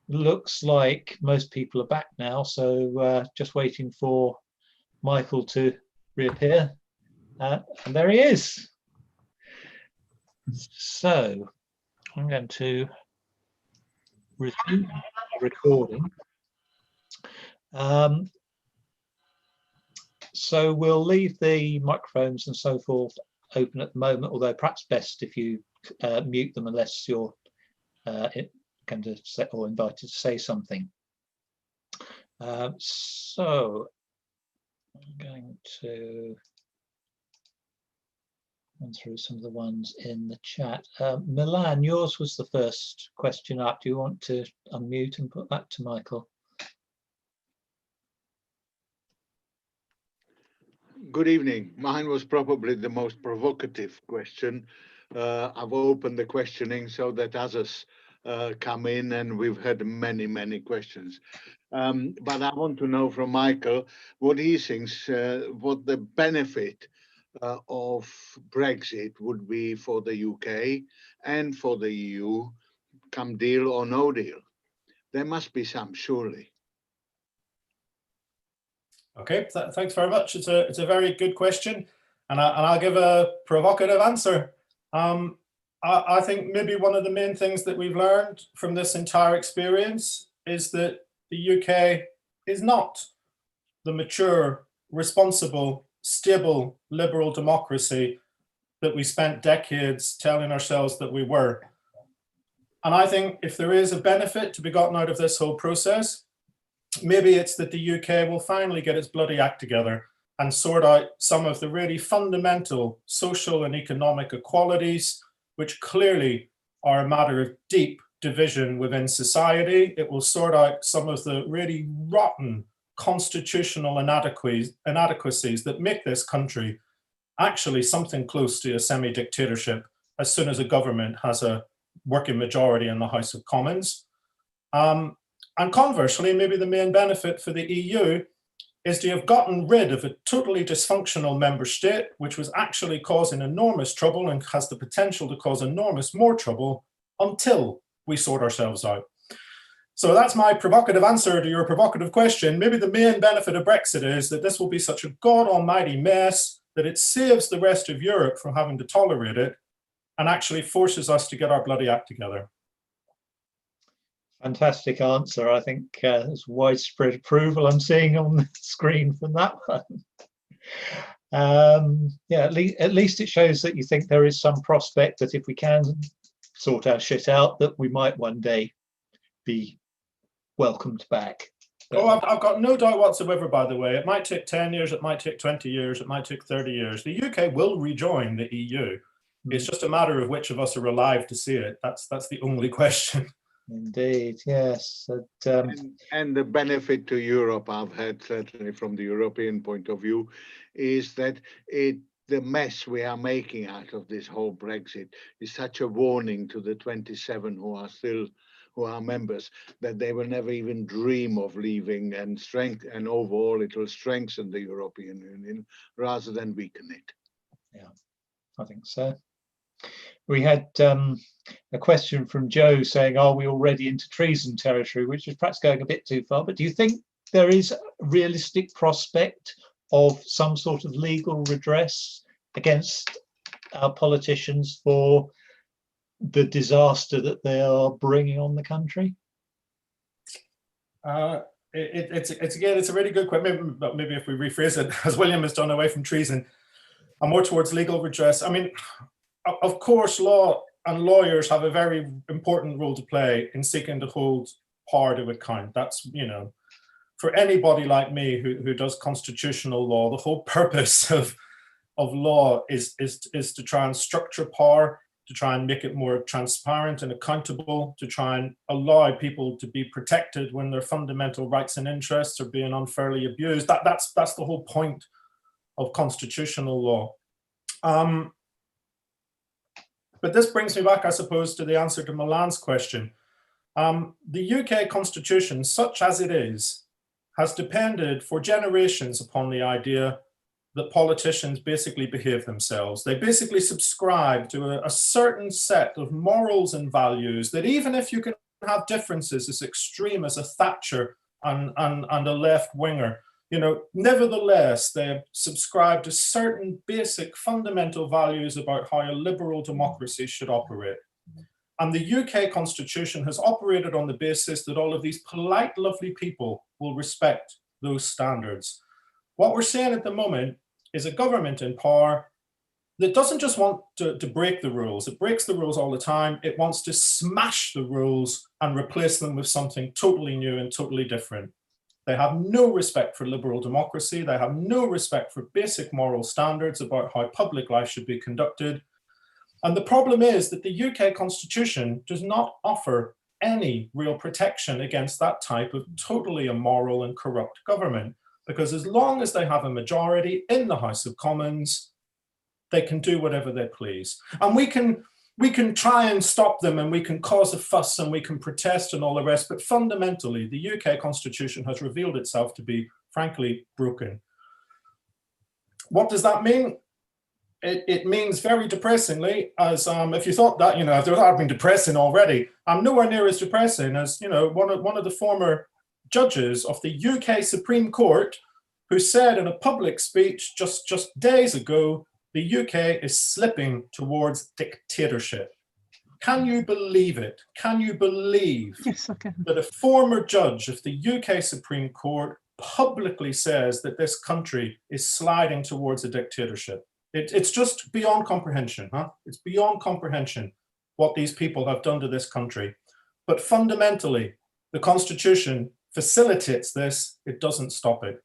Looks like most people are back now, so just waiting for Michael to reappear, and there he is. So I'm going to resume the recording. So we'll leave the microphones and so forth open at the moment, although perhaps best if you mute them unless you're going to say or invited to say something. So I'm going to run through some of the ones in the chat. Milan, yours was the first question up. Do you want to unmute and put that to Michael? Good evening. Mine was probably the most provocative question. I've opened the questioning so that others come in, and we've had many, many questions. But I want to know from Michael what he thinks, what the benefit of Brexit would be for the UK and for the EU, come deal or no deal. There must be some, surely. Okay, thanks very much. It's a very good question, and I'll give a provocative answer. I think maybe one of the main things that we've learned from this entire experience is that the UK is not the mature, responsible, stable, liberal democracy that we spent decades telling ourselves that we were. And I think if there is a benefit to be gotten out of this whole process, maybe it's that the UK will finally get its bloody act together and sort out some of the really fundamental social and economic equalities, which clearly are a matter of deep division within society. It will sort out some of the really rotten constitutional inadequacies that make this country actually something close to a semi-dictatorship as soon as a government has a working majority in the House of Commons. And conversely, maybe the main benefit for the EU is to have gotten rid of a totally dysfunctional member state, which was actually causing enormous trouble and has the potential to cause enormous more trouble until we sort ourselves out. So that's my provocative answer to your provocative question. Maybe the main benefit of Brexit is that this will be such a God almighty mess that it saves the rest of Europe from having to tolerate it and actually forces us to get our bloody act together. Fantastic answer. I think there's widespread approval I'm seeing on the screen from that one. Yeah, at least it shows that you think there is some prospect that if we can sort our shit out, that we might one day be welcomed back. But, oh, I've got no doubt whatsoever, by the way. It might take 10 years, it might take 20 years, it might take 30 years. The UK will rejoin the EU. It's just a matter of which of us are alive to see it. That's the only question. Indeed, yes. And the benefit to Europe I've had, certainly from the European point of view, is that the mess we are making out of this whole Brexit is such a warning to the 27 who are members, that they will never even dream of leaving, and overall it will strengthen the European Union rather than weaken it. Yeah, I think so. We had a question from Joe saying, are we already into treason territory, which is perhaps going a bit too far, but do you think there is a realistic prospect of some sort of legal redress against our politicians for the disaster that they are bringing on the country? It's a really good question, but maybe if we rephrase it, as William has done, away from treason, and more towards legal redress. I mean, of course, law and lawyers have a very important role to play in seeking to hold power to account. That's, you know, for anybody like me who does constitutional law, the whole purpose of law is to try and structure power, to try and make it more transparent and accountable, to try and allow people to be protected when their fundamental rights and interests are being unfairly abused. That's the whole point of constitutional law. But this brings me back, I suppose, to the answer to Milan's question. The UK constitution, such as it is, has depended for generations upon the idea that politicians basically behave themselves. They basically subscribe to a certain set of morals and values that, even if you can have differences as extreme as a Thatcher and a left-winger, you know, nevertheless, they subscribe to certain basic fundamental values about how a liberal democracy should operate. And the UK constitution has operated on the basis that all of these polite, lovely people will respect those standards. What we're seeing at the moment is a government in power that doesn't just want to break the rules. It breaks the rules all the time. It wants to smash the rules and replace them with something totally new and totally different. They have no respect for liberal democracy. They have no respect for basic moral standards about how public life should be conducted. And the problem is that the UK constitution does not offer any real protection against that type of totally immoral and corrupt government, because as long as they have a majority in the House of Commons, they can do whatever they please. And we can try and stop them, and we can cause a fuss, and we can protest and all the rest. But fundamentally, the UK constitution has revealed itself to be, frankly, broken. What does that mean? It means, very depressingly, as if you thought that, you know, if there had been depressing already, I'm nowhere near as depressing as, you know, one of the former judges of the UK Supreme Court, who said in a public speech just days ago, the UK is slipping towards dictatorship. Can you believe it? Can you believe that a former judge of the UK Supreme Court publicly says that this country is sliding towards a dictatorship? It's just beyond comprehension, huh? It's beyond comprehension. what these people have done to this country. But fundamentally, the Constitution facilitates this, it doesn't stop it.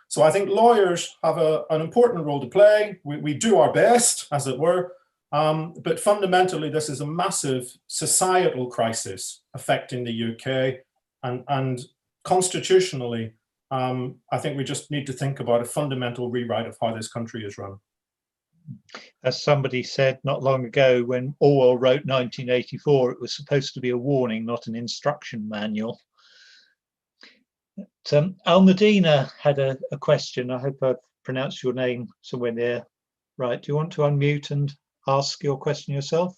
So I think lawyers have an important role to play. We do our best, as it were, but fundamentally, this is a massive societal crisis affecting the UK, and constitutionally, I think we just need to think about a fundamental rewrite of how this country is run. As somebody said not long ago, when Orwell wrote 1984, it was supposed to be a warning, not an instruction manual. Al-Medina had a question. I hope I've pronounced your name somewhere near right. Do you want to unmute and ask your question yourself?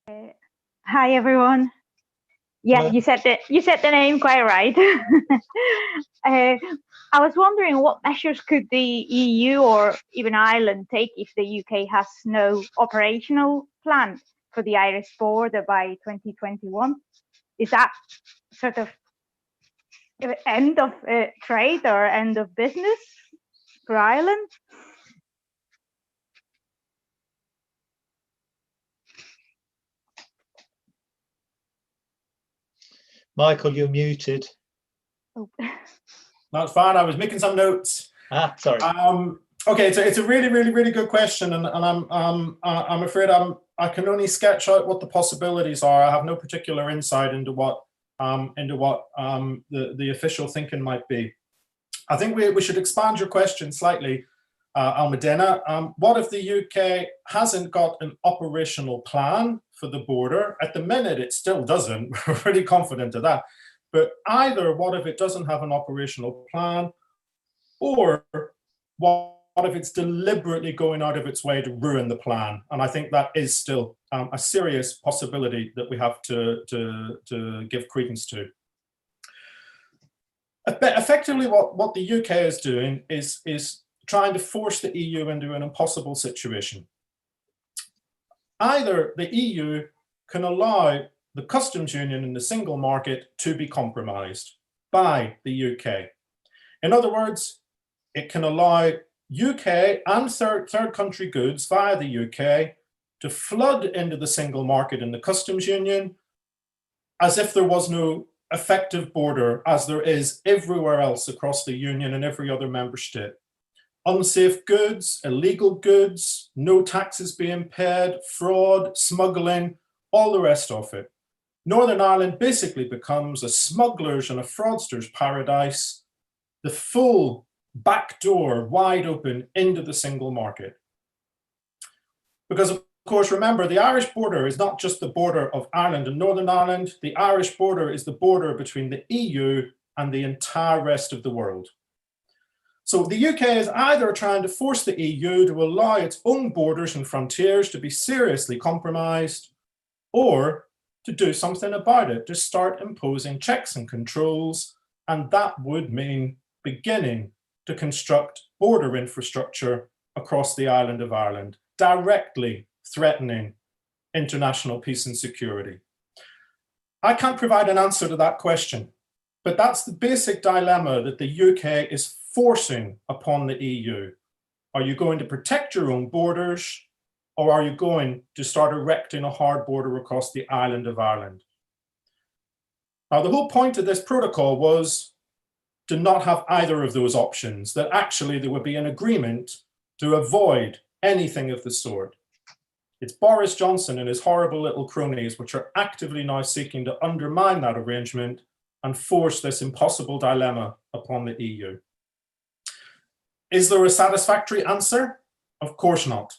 Hi everyone. Yeah, Hello. you said the name quite right. I was wondering what measures could the EU or even Ireland take if the UK has no operational plan for the Irish border by 2021? Is that sort of end of trade or end of business for Ireland? Michael, you're muted. Oh. That's fine. I was making some notes. Sorry. Okay, so it's a really, really, really good question, and I'm afraid I can only sketch out what the possibilities are. I have no particular insight into what the official thinking might be. I think we should expand your question slightly, Al-Medina. What if the UK hasn't got an operational plan for the border? At the minute, it still doesn't. We're pretty confident of that. But either what if it doesn't have an operational plan, or what if it's deliberately going out of its way to ruin the plan? And I think that is still a serious possibility that we have to give credence to. Effectively, what the UK is doing is trying to force the EU into an impossible situation. Either the EU can allow the customs union and the single market to be compromised by the UK. In other words, it can allow UK and third country goods via the UK to flood into the single market and the customs union as if there was no effective border, as there is everywhere else across the union and every other member state. Unsafe goods, illegal goods, no taxes being paid, fraud, smuggling, all the rest of it. Northern Ireland basically becomes a smuggler's and a fraudster's paradise, the full back door wide open into the single market. Because of course, remember, the Irish border is not just the border of Ireland and Northern Ireland. The Irish border is the border between the EU and the entire rest of the world. So the UK is either trying to force the EU to allow its own borders and frontiers to be seriously compromised, or to do something about it, to start imposing checks and controls, and that would mean beginning to construct border infrastructure across the island of Ireland, directly threatening international peace and security. I can't provide an answer to that question, but that's the basic dilemma that the UK is forcing upon the EU. Are you going to protect your own borders, or are you going to start erecting a hard border across the island of Ireland? Now, the whole point of this protocol was to not have either of those options, that actually there would be an agreement to avoid anything of the sort. It's Boris Johnson and his horrible little cronies which are actively now seeking to undermine that arrangement and force this impossible dilemma upon the EU. Is there a satisfactory answer? Of course not.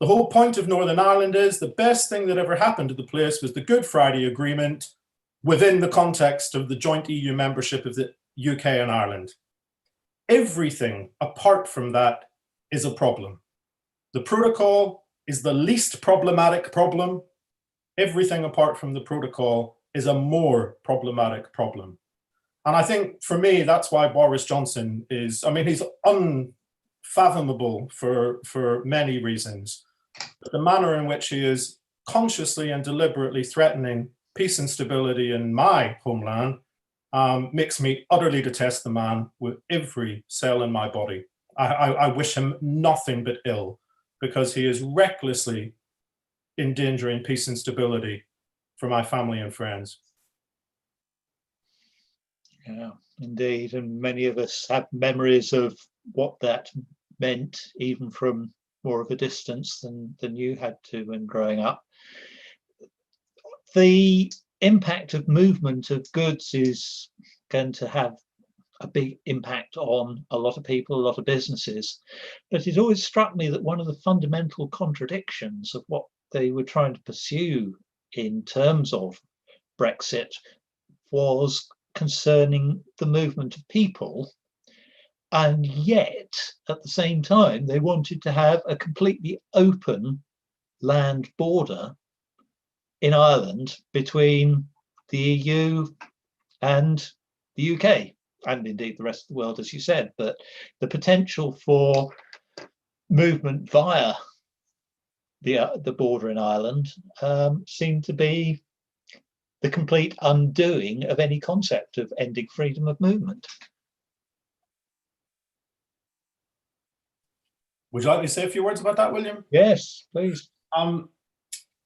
The whole point of Northern Ireland is the best thing that ever happened to the place was the Good Friday Agreement within the context of the joint EU membership of the UK and Ireland. Everything apart from that is a problem. The protocol is the least problematic problem. Everything apart from the protocol is a more problematic problem. And I think for me, that's why Boris Johnson is, I mean, he's unfathomable for many reasons. But the manner in which he is consciously and deliberately threatening peace and stability in my homeland makes me utterly detest the man with every cell in my body. I wish him nothing but ill, because he is recklessly endangering peace and stability for my family and friends. Yeah, indeed. And many of us have memories of what that meant, even from more of a distance than you had to when growing up. The impact of movement of goods is going to have a big impact on a lot of people, a lot of businesses. But it always struck me that one of the fundamental contradictions of what they were trying to pursue in terms of Brexit was concerning the movement of people. And yet, at the same time, they wanted to have a completely open land border in Ireland between the EU and the UK, and indeed the rest of the world, as you said. But the potential for movement via the border in Ireland seemed to be the complete undoing of any concept of ending freedom of movement. Would you like me to say a few words about that, William? Yes, please.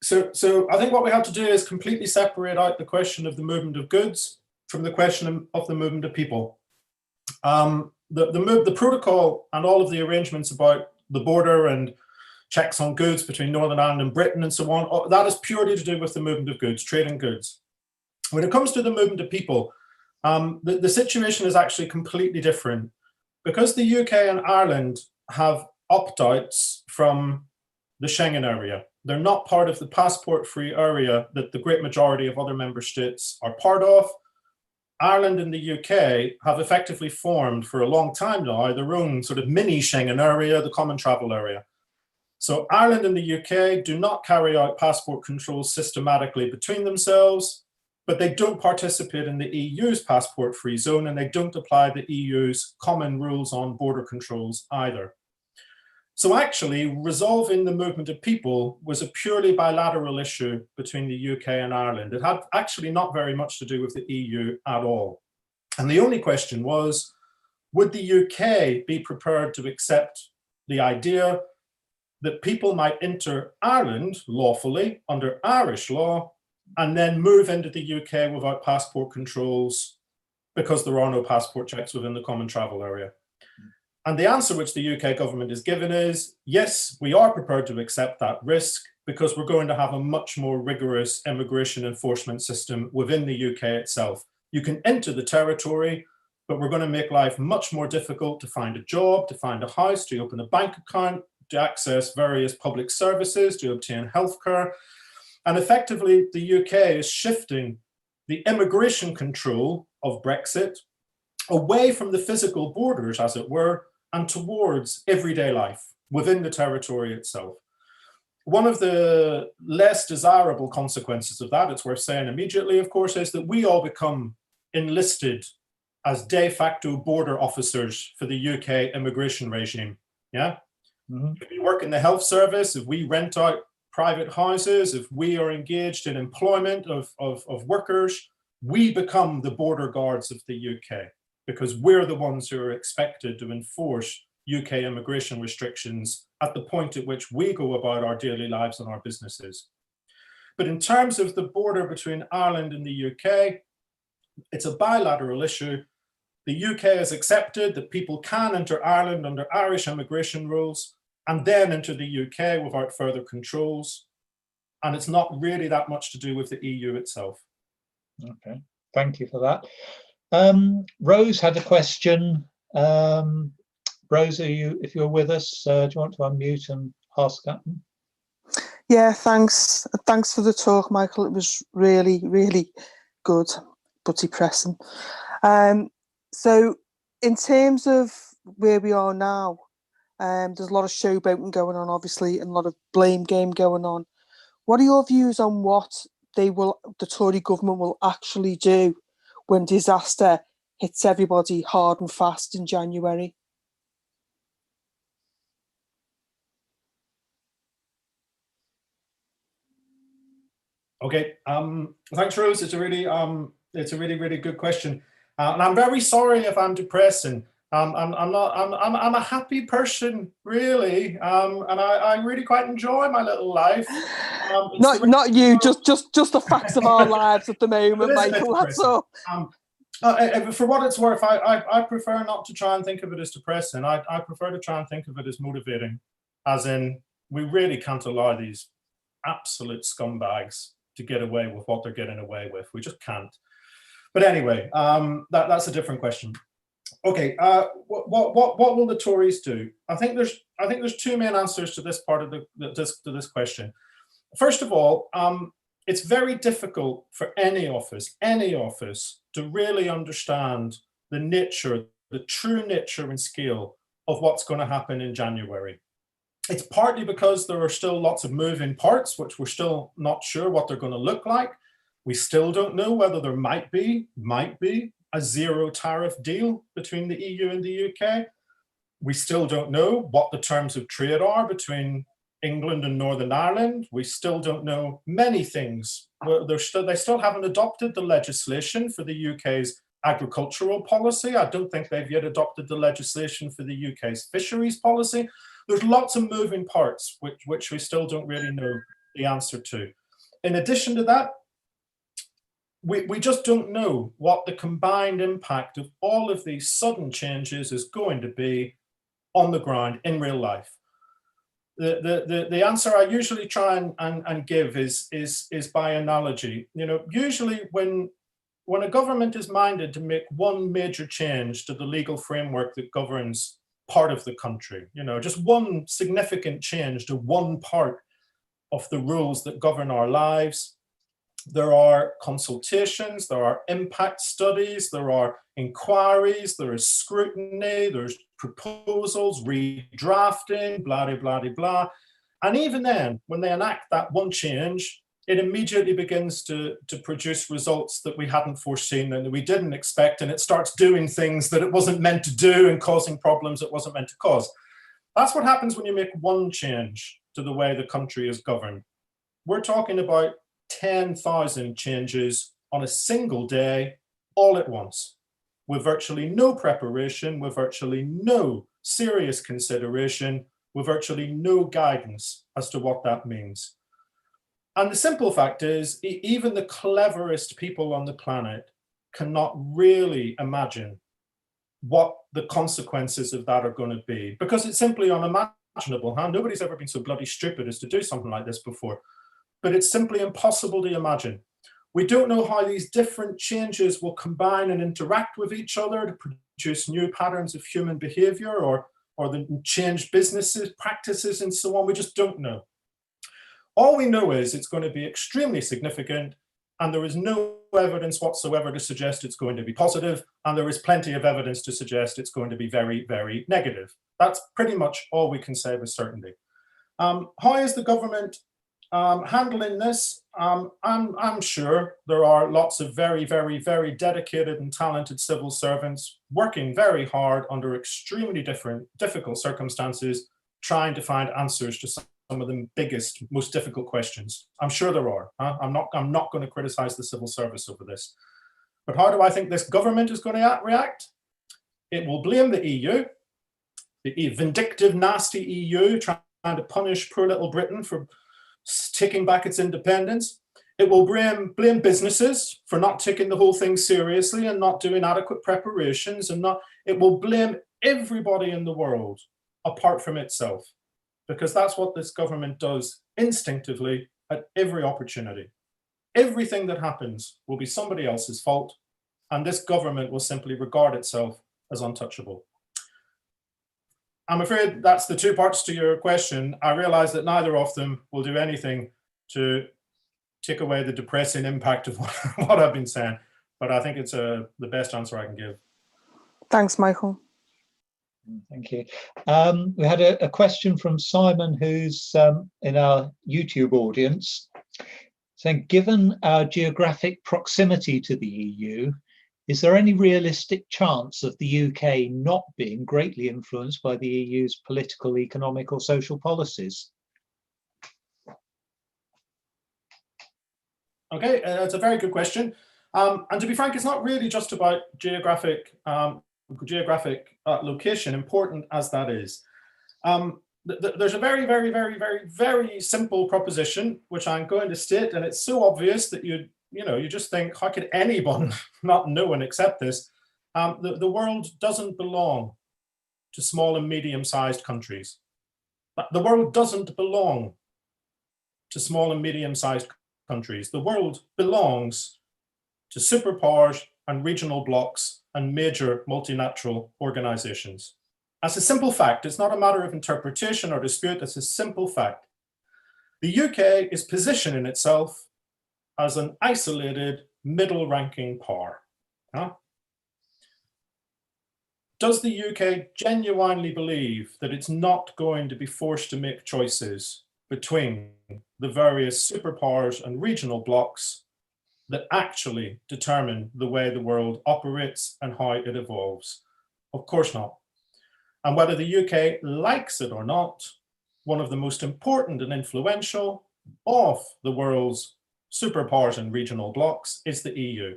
So I think what we have to do is completely separate out the question of the movement of goods from the question of the movement of people. The protocol and all of the arrangements about the border and checks on goods between Northern Ireland and Britain and so on, that is purely to do with the movement of goods, trading goods. When it comes to the movement of people, the situation is actually completely different. Because the UK and Ireland have opt-outs from the Schengen area, they're not part of the passport-free area that the great majority of other member states are part of. Ireland and the UK have effectively formed for a long time now their own sort of mini Schengen area, the common travel area. So Ireland and the UK do not carry out passport controls systematically between themselves, but they don't participate in the EU's passport-free zone, and they don't apply the EU's common rules on border controls either. So actually, resolving the movement of people was a purely bilateral issue between the UK and Ireland. It had actually not very much to do with the EU at all. And the only question was, would the UK be prepared to accept the idea that people might enter Ireland lawfully under Irish law and then move into the UK without passport controls because there are no passport checks within the common travel area? And the answer which the UK government is given is, yes, we are prepared to accept that risk because we're going to have a much more rigorous immigration enforcement system within the UK itself. You can enter the territory, but we're going to make life much more difficult to find a job, to find a house, to open a bank account, to access various public services, to obtain healthcare. And effectively, the UK is shifting the immigration control of Brexit away from the physical borders, as it were, and towards everyday life within the territory itself. One of the less desirable consequences of that, it's worth saying immediately, of course, is that we all become enlisted as de facto border officers for the UK immigration regime. Yeah. Mm-hmm. If we work in the health service, if we rent out private houses, if we are engaged in employment of workers, we become the border guards of the UK, because we're the ones who are expected to enforce UK immigration restrictions at the point at which we go about our daily lives and our businesses. But in terms of the border between Ireland and the UK, it's a bilateral issue. The UK has accepted that people can enter Ireland under Irish immigration rules and then enter the UK without further controls. And it's not really that much to do with the EU itself. Okay, thank you for that. Rose had a question. Rose, if you're with us, do you want to unmute and ask that? Yeah, thanks. Thanks for the talk, Michael. It was really, really good, but depressing. So in terms of where we are now, there's a lot of showboating going on, obviously, and a lot of blame game going on. What are your views on what the Tory government will actually do when disaster hits everybody hard and fast in January? Okay, thanks, Rose. It's a really, really good question. And I'm very sorry if I'm depressing. I'm a happy person, really, and I really quite enjoy my little life. Not you, just the facts of our lives at the moment, Michael. That's all. For what it's worth, I prefer not to try and think of it as depressing. I prefer to try and think of it as motivating, as in we really can't allow these absolute scumbags to get away with what they're getting away with. We just can't. But anyway, that's a different question. Okay, what will the Tories do? I think there's two main answers to this part of this question. First of all, it's very difficult for any office to really understand the true nature and scale of what's going to happen in January. It's partly because there are still lots of moving parts, which we're still not sure what they're going to look like. We still don't know whether there might be a zero tariff deal between the EU and the UK. We still don't know what the terms of trade are between England and Northern Ireland. We still don't know many things. They still haven't adopted the legislation for the UK's agricultural policy. I don't think they've yet adopted the legislation for the UK's fisheries policy. There's lots of moving parts which we still don't really know the answer to. In addition to that, we just don't know what the combined impact of all of these sudden changes is going to be on the ground in real life. The answer I usually try and give is by analogy. You know, usually when a government is minded to make one major change to the legal framework that governs part of the country, you know, just one significant change to one part of the rules that govern our lives, there are consultations, there are impact studies, there are inquiries, there is scrutiny, there's proposals, redrafting, blah, blah, blah, blah. And even then, when they enact that one change, it immediately begins to produce results that we hadn't foreseen and that we didn't expect, and it starts doing things that it wasn't meant to do and causing problems it wasn't meant to cause. That's what happens when you make one change to the way the country is governed. We're talking about 10,000 changes on a single day, all at once, with virtually no preparation, with virtually no serious consideration, with virtually no guidance as to what that means. And the simple fact is, even the cleverest people on the planet cannot really imagine what the consequences of that are going to be, because it's simply unimaginable. Huh? Nobody's ever been so bloody stupid as to do something like this before. But it's simply impossible to imagine. We don't know how these different changes will combine and interact with each other to produce new patterns of human behavior or the change businesses, practices, and so on. We just don't know. All we know is it's going to be extremely significant, and there is no evidence whatsoever to suggest it's going to be positive, and there is plenty of evidence to suggest it's going to be very, very negative. That's pretty much all we can say with certainty. How is the government handling this? I'm sure there are lots of very, very, very dedicated and talented civil servants working very hard under extremely difficult circumstances, trying to find answers to some of the biggest, most difficult questions. I'm sure there are. I'm not going to criticize the civil service over this. But how do I think this government is going to react? It will blame the EU, the vindictive, nasty EU, trying to punish poor little Britain for taking back its independence. It will blame businesses for not taking the whole thing seriously and not doing adequate preparations, and it will blame everybody in the world apart from itself, because that's what this government does instinctively at every opportunity. Everything that happens will be somebody else's fault, and this government will simply regard itself as untouchable. I'm afraid that's the two parts to your question. I realize that neither of them will do anything to take away the depressing impact of what I've been saying, but I think it's the best answer I can give. Thanks, Michael. Thank you. We had a question from Simon, who's in our YouTube audience, saying, given our geographic proximity to the EU, is there any realistic chance of the UK not being greatly influenced by the EU's political, economic, or social policies? Okay, that's a very good question. And to be frank, it's not really just about geographic geographic location, important as that is. There's a very, very, very, very, very simple proposition, which I'm going to state, and it's so obvious that you just think, how could anyone not know and accept this? The world doesn't belong to small and medium-sized countries. The world doesn't belong to small and medium-sized countries. The world belongs to superpowers and regional blocs and major multilateral organizations. That's a simple fact. It's not a matter of interpretation or dispute. It's a simple fact. The UK is positioning itself as an isolated middle-ranking power. Does the UK genuinely believe that it's not going to be forced to make choices between the various superpowers and regional blocs that actually determine the way the world operates and how it evolves? Of course not. And whether the UK likes it or not, one of the most important and influential of the world's superpowers and regional blocs is the EU.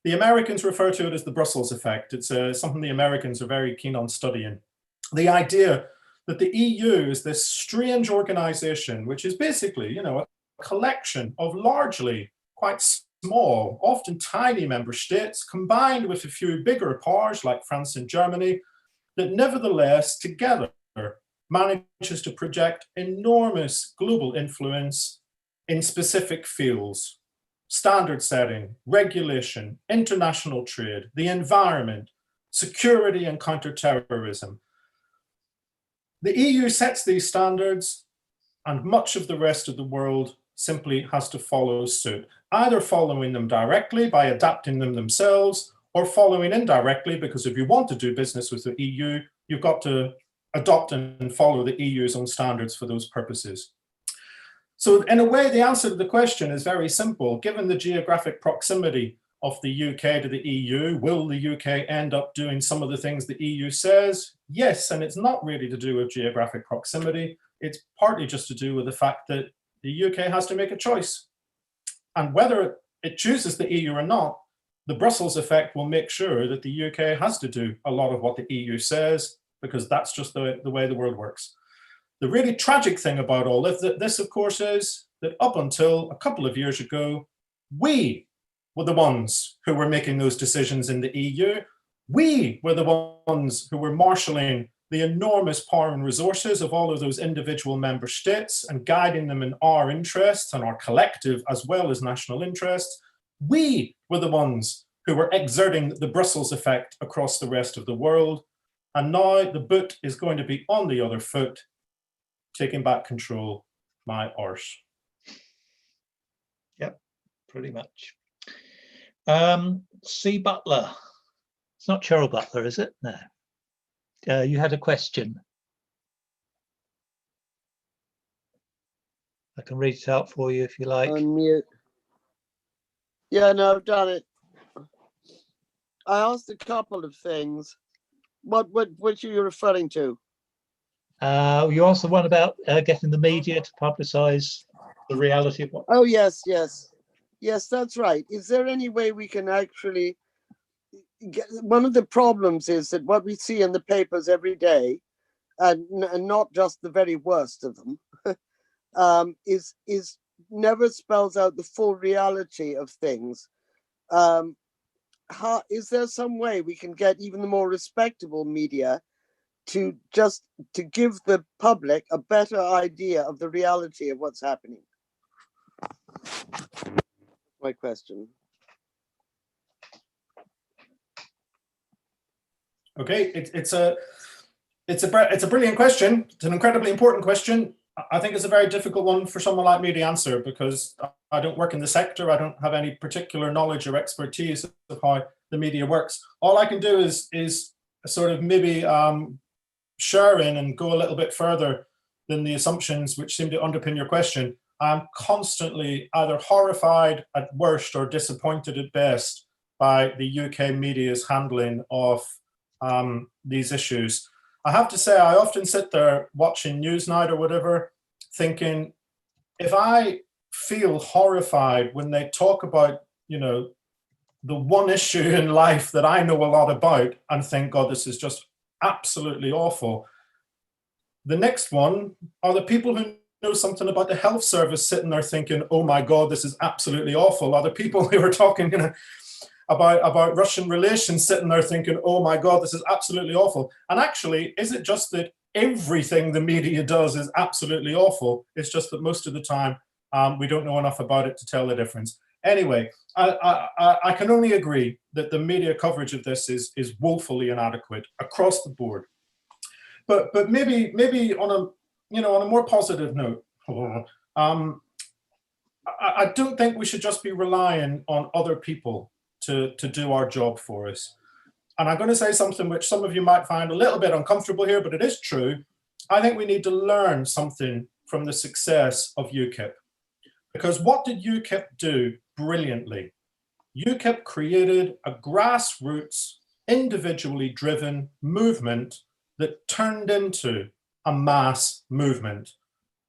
The Americans refer to it as the Brussels effect. It's something the Americans are very keen on studying. The idea that the EU is this strange organization, which is basically, a collection of largely quite small, often tiny member states, combined with a few bigger powers like France and Germany, that nevertheless together manages to project enormous global influence in specific fields: standard setting, regulation, international trade, the environment, security and counterterrorism. The EU sets these standards, and much of the rest of the world simply has to follow suit, either following them directly by adapting them themselves, or following indirectly, because if you want to do business with the EU, you've got to adopt and follow the EU's own standards for those purposes. So in a way, the answer to the question is very simple. Given the geographic proximity of the UK to the EU, will the UK end up doing some of the things the EU says? Yes, and it's not really to do with geographic proximity. It's partly just to do with the fact that the UK has to make a choice. And whether it chooses the EU or not, the Brussels effect will make sure that the UK has to do a lot of what the EU says, because that's just the way the world works. The really tragic thing about all of this, of course, is that up until a couple of years ago, we were the ones who were making those decisions in the EU. We were the ones who were marshalling the enormous power and resources of all of those individual member states and guiding them in our interests and our collective as well as national interests. We were the ones who were exerting the Brussels effect across the rest of the world. And now the boot is going to be on the other foot, taking back control, my arse. Yep, pretty much. C. Butler. It's not Cheryl Butler, is it? No. You had a question. I can read it out for you if you like. Unmute. Yeah, no, I've done it. I asked a couple of things. Which are you referring to? You asked the one about getting the media to publicise the reality of what. Oh, yes. Yes, that's right. Is there any way we can actually get, one of the problems is that what we see in the papers every day, and not just the very worst of them, is never spells out the full reality of things. Is there some way we can get even the more respectable media to give the public a better idea of the reality of what's happening? My question. Okay, it's a brilliant question. It's an incredibly important question. I think it's a very difficult one for someone like me to answer because I don't work in the sector. I don't have any particular knowledge or expertise of how the media works. All I can do is sort of maybe share in and go a little bit further than the assumptions which seem to underpin your question. I'm constantly either horrified at worst or disappointed at best by the UK media's handling of these issues. I have to say, I often sit there watching Newsnight or whatever, thinking, if I feel horrified when they talk about, the one issue in life that I know a lot about and think, God, this is just absolutely awful. The next one are the people who know something about the health service sitting there thinking, oh my God, this is absolutely awful. Are the people who are talking about Russian relations sitting there thinking, oh my God, this is absolutely awful. And actually, is it just that everything the media does is absolutely awful? It's just that most of the time we don't know enough about it to tell the difference. Anyway, I can only agree that the media coverage of this is woefully inadequate across the board. But maybe on a on a more positive note, I don't think we should just be relying on other people to do our job for us. And I'm going to say something which some of you might find a little bit uncomfortable here, but it is true. I think we need to learn something from the success of UKIP. Because what did UKIP do brilliantly? UKIP created a grassroots, individually driven movement that turned into a mass movement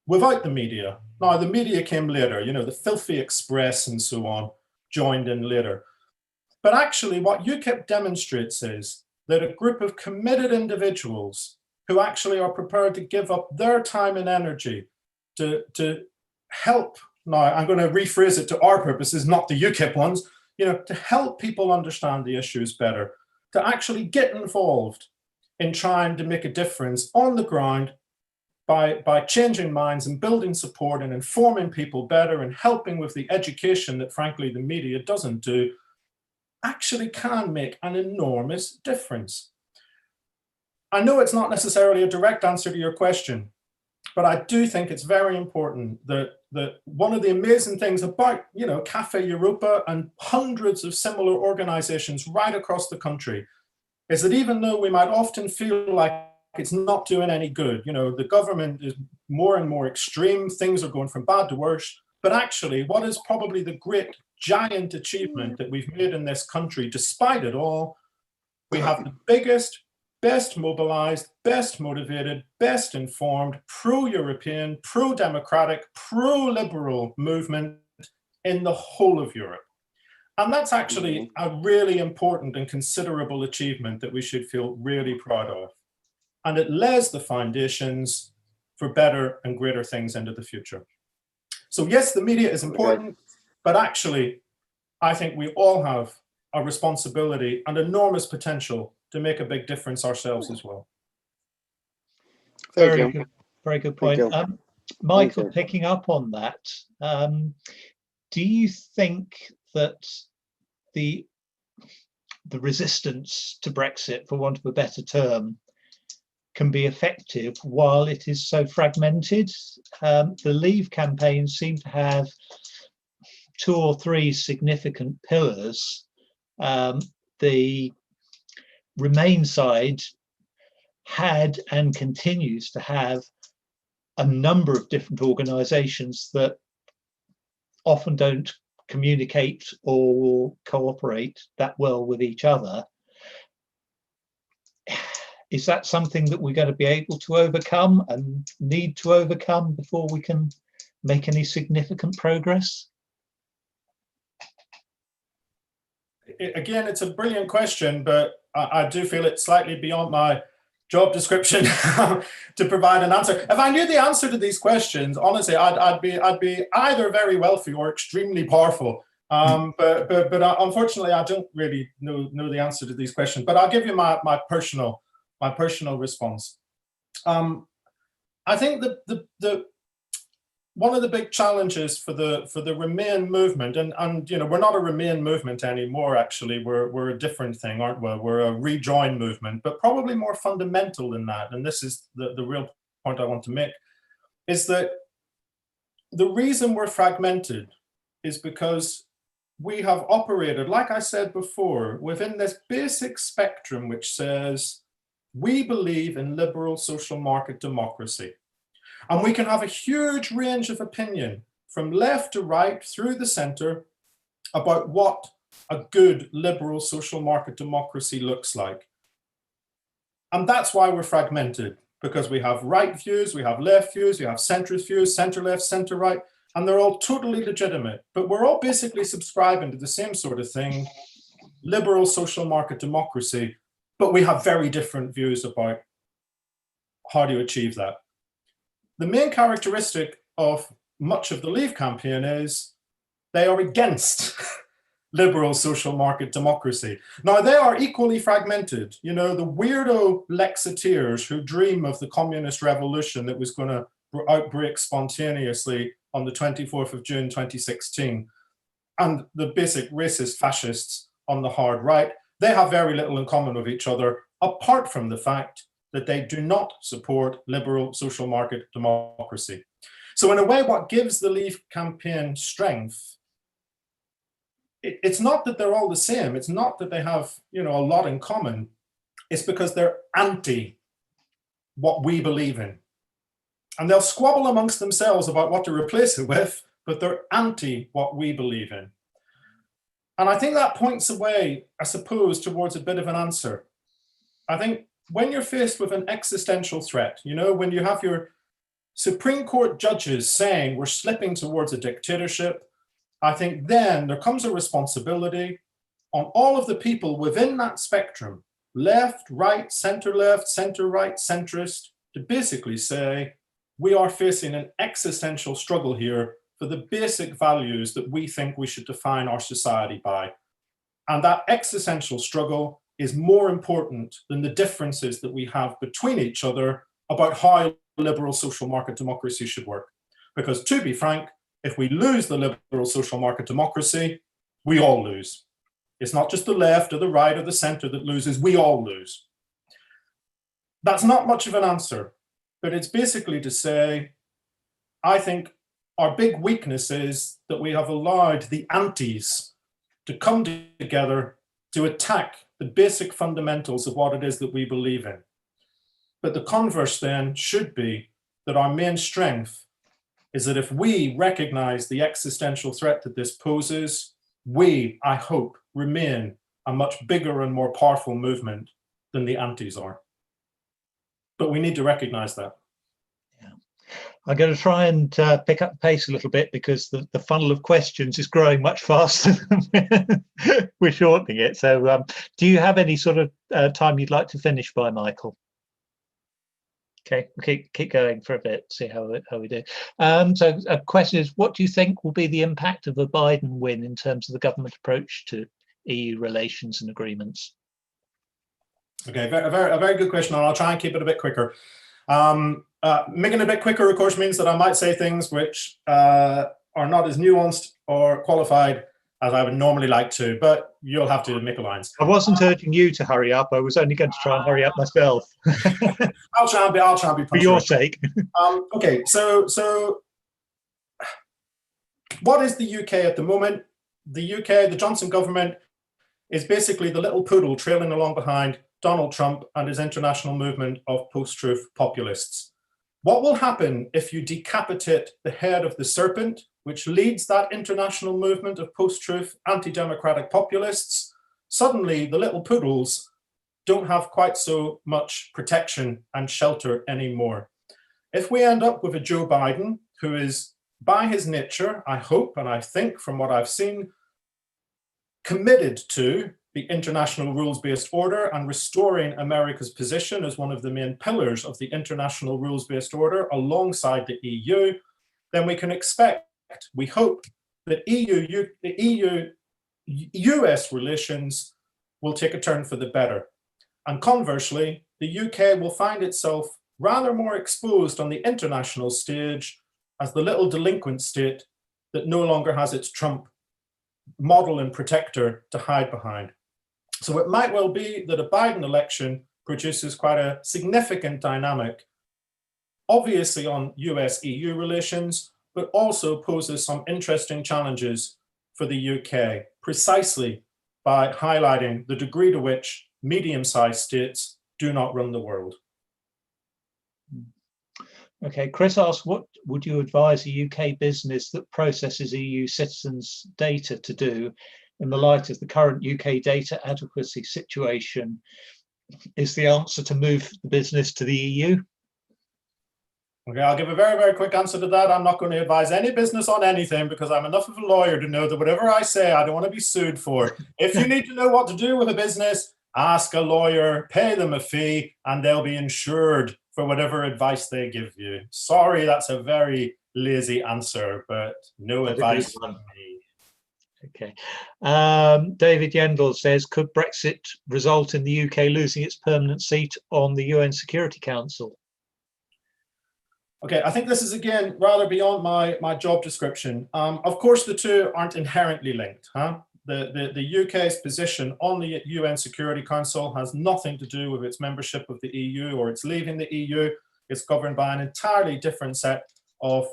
without the media. Now, the media came later, the Filthy Express and so on joined in later. But actually what UKIP demonstrates is that a group of committed individuals who actually are prepared to give up their time and energy to help, now I'm going to rephrase it to our purposes, not the UKIP ones, to help people understand the issues better, to actually get involved in trying to make a difference on the ground by changing minds and building support and informing people better and helping with the education that frankly the media doesn't do, actually can make an enormous difference. I know it's not necessarily a direct answer to your question, but I do think it's very important that one of the amazing things about Cafe Europa and hundreds of similar organizations right across the country is that even though we might often feel like it's not doing any good, the government is more and more extreme, things are going from bad to worse, but actually what is probably the great giant achievement that we've made in this country, despite it all, we have the biggest, best mobilized, best motivated, best informed, pro-European, pro-democratic, pro-liberal movement in the whole of Europe. And that's actually a really important and considerable achievement that we should feel really proud of. And it lays the foundations for better and greater things into the future. So yes, the media is important, but actually, I think we all have a responsibility and enormous potential to make a big difference ourselves as well. Very good point. Michael, picking up on that, do you think that the resistance to Brexit, for want of a better term, can be effective while it is so fragmented? The Leave campaign seemed to have 2 or 3 significant pillars. The Remain side had and continues to have a number of different organisations that often don't communicate or cooperate that well with each other. Is that something that we're going to be able to overcome and need to overcome before we can make any significant progress? Again, it's a brilliant question, but I do feel it's slightly beyond my job description to provide an answer. If I knew the answer to these questions, honestly, I'd be either very wealthy or extremely powerful. But unfortunately, I don't really know the answer to these questions. But I'll give you my personal response. I think the one of the big challenges for the Remain movement, and we're not a Remain movement anymore. Actually, we're a different thing, aren't we? We're a Rejoin movement, but probably more fundamental than that. And this is the real point I want to make, is that the reason we're fragmented is because we have operated, like I said before, within this basic spectrum which says we believe in liberal social market democracy. And we can have a huge range of opinion from left to right through the center about what a good liberal social market democracy looks like. And that's why we're fragmented, because we have right views, we have left views, we have centrist views, center left, center right, and they're all totally legitimate. But we're all basically subscribing to the same sort of thing. liberal social market democracy, but we have very different views about how to achieve that. The main characteristic of much of the Leave campaign is they are against liberal social market democracy. Now, they are equally fragmented. You know, the weirdo Lexiteers who dream of the communist revolution that was going to outbreak spontaneously on the 24th of June 2016, and the basic racist fascists on the hard right, they have very little in common with each other, apart from the fact that they do not support liberal social market democracy. So in a way, what gives the Leave campaign strength, it's not that they're all the same. It's not that they have, you know, a lot in common. It's because they're anti what we believe in. And they'll squabble amongst themselves about what to replace it with, but they're anti what we believe in. And I think that points away, I suppose, towards a bit of an answer. I think when you're faced with an existential threat, you know, when you have your Supreme Court judges saying we're slipping towards a dictatorship, I think then there comes a responsibility on all of the people within that spectrum, left, right, right, centrist, to basically say, we are facing an existential struggle here for the basic values that we think we should define our society by. And that existential struggle is more important than the differences that we have between each other about how liberal social market democracy should work. Because to be frank, if we lose the liberal social market democracy, we all lose. It's not just the left or the right or the center that loses, we all lose. That's not much of an answer, but it's basically to say, I think our big weakness is that we have allowed the antis to come together to attack the basic fundamentals of what it is that we believe in. But the converse then should be that our main strength is that if we recognize the existential threat that this poses, we, I hope, remain a much bigger and more powerful movement than the antis are. But we need to recognize that. Yeah. I'm going to try and pick up the pace a little bit because the funnel of questions is growing much faster than we're shortening it. So do you have any sort of time you'd like to finish by, Michael? Okay, we'll keep going for a bit, see how we do. So a question is, what do you think will be the impact of a Biden win in terms of the government approach to EU relations and agreements? Okay, a very good question, and I'll try and keep it a bit quicker. Making it a bit quicker, of course, means that I might say things which are not as nuanced or qualified as I would normally like to, but you'll have to make alliance. I wasn't urging you to hurry up. I was only going to try and hurry up myself. I'll try and be for your sake. Okay, so what is the UK at the moment? The UK, the Johnson government, is basically the little poodle trailing along behind Donald Trump and his international movement of post-truth populists. What will happen if you decapitate the head of the serpent, which leads that international movement of post-truth anti-democratic populists? Suddenly, the little poodles don't have quite so much protection and shelter anymore. If we end up with a Joe Biden, who is, by his nature, I hope, and I think from what I've seen, committed to the international rules-based order and restoring America's position as one of the main pillars of the international rules-based order alongside the EU, then we can expect, we hope, that EU-US relations will take a turn for the better. And conversely, the UK will find itself rather more exposed on the international stage as the little delinquent state that no longer has its Trump model and protector to hide behind. So it might well be that a Biden election produces quite a significant dynamic, obviously on US-EU relations, but also poses some interesting challenges for the UK, precisely by highlighting the degree to which medium-sized states do not run the world. Okay, Chris asks, what would you advise a UK business that processes EU citizens' data to do in the light of the current UK data adequacy situation? Is the answer to move the business to the EU? Okay, I'll give a very, very quick answer to that. I'm not going to advise any business on anything because I'm enough of a lawyer to know that whatever I say, I don't want to be sued for. If you need to know what to do with a business, ask a lawyer, pay them a fee, and they'll be insured for whatever advice they give you. Sorry, that's a very lazy answer, but no advice from me. Okay. David Yendall says, could Brexit result in the UK losing its permanent seat on the UN Security Council? Okay, I think this is, again, rather beyond my job description. Of course, the two aren't inherently linked. The UK's position on the UN Security Council has nothing to do with its membership of the EU or its leaving the EU. It's governed by an entirely different set of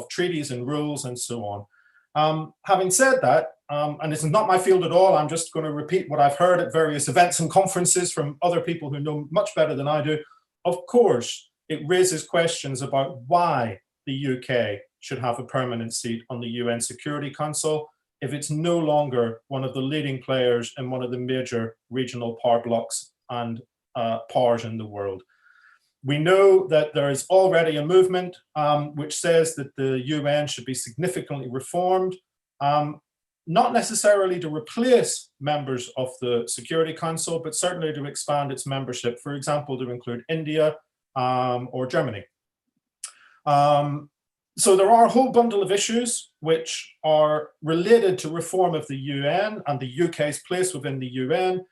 treaties and rules and so on. Having said that, and this is not my field at all, I'm just going to repeat what I've heard at various events and conferences from other people who know much better than I do. Of course, it raises questions about why the UK should have a permanent seat on the UN Security Council if it's no longer one of the leading players in one of the major regional power blocks and powers in the world. We know that there is already a movement which says that the UN should be significantly reformed, not necessarily to replace members of the Security Council, but certainly to expand its membership, for example, to include India, or Germany. So there are a whole bundle of issues which are related to reform of the UN and the UK's place within the UN.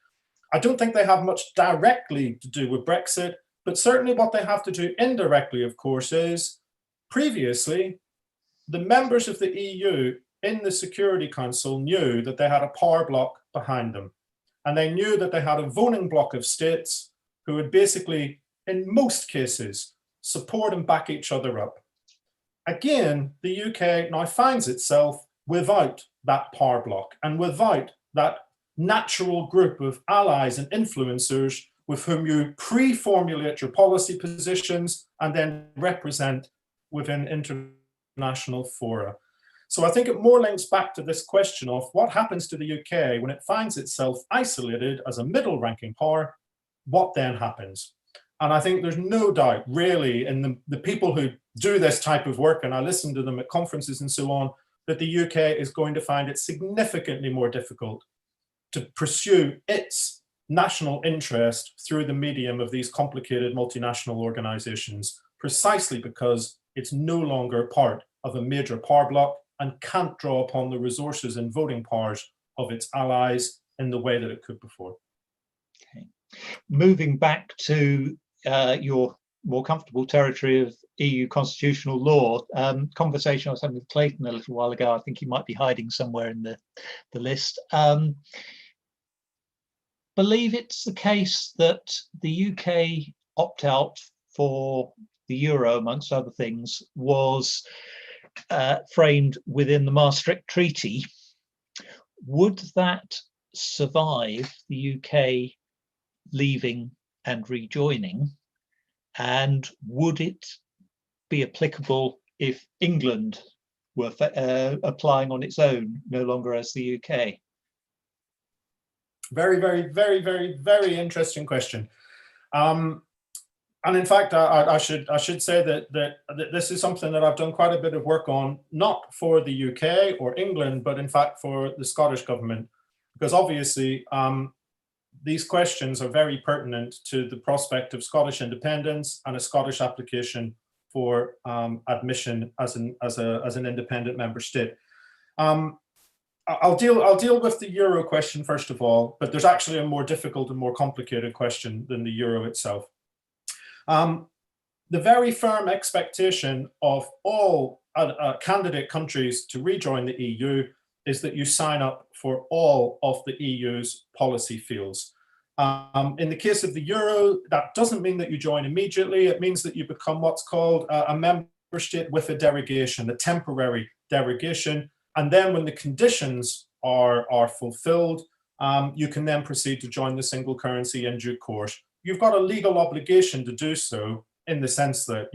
I don't think they have much directly to do with Brexit, but certainly what they have to do indirectly, of course, is previously the members of the EU in the Security Council knew that they had a power bloc behind them. And they knew that they had a voting bloc of states who would basically, in most cases, support and back each other up. Again, the UK now finds itself without that power bloc and without that natural group of allies and influencers with whom you pre-formulate your policy positions and then represent within international fora. So I think it more links back to this question of what happens to the UK when it finds itself isolated as a middle-ranking power. What then happens? And I think there's no doubt, really, in the people who do this type of work, and I listen to them at conferences and so on, that the UK is going to find it significantly more difficult to pursue its national interest through the medium of these complicated multinational organizations, precisely because it's no longer part of a major power bloc and can't draw upon the resources and voting powers of its allies in the way that it could before. Okay. Moving back to your more comfortable territory of EU constitutional law, conversation I was having with Clayton a little while ago, I think he might be hiding somewhere in the list. Believe it's the case that the UK opt-out for the euro, amongst other things, was framed within the Maastricht Treaty. Would that survive the UK leaving and rejoining? And would it be applicable if England were applying on its own, no longer as the UK? Very, very, very, very, very interesting question. And in fact, I should say that this is something that I've done quite a bit of work on, not for the UK or England, but in fact for the Scottish government, because obviously these questions are very pertinent to the prospect of Scottish independence and a Scottish application for admission as an independent member state. I'll deal with the euro question first of all, but there's actually a more difficult and more complicated question than the euro itself. The very firm expectation of all candidate countries to rejoin the EU is that you sign up for all of the EU's policy fields. In the case of the euro, that doesn't mean that you join immediately. It means that you become what's called a member state with a derogation, a temporary derogation. And then when the conditions are fulfilled, you can then proceed to join the single currency in due course. You've got a legal obligation to do so, in the sense that,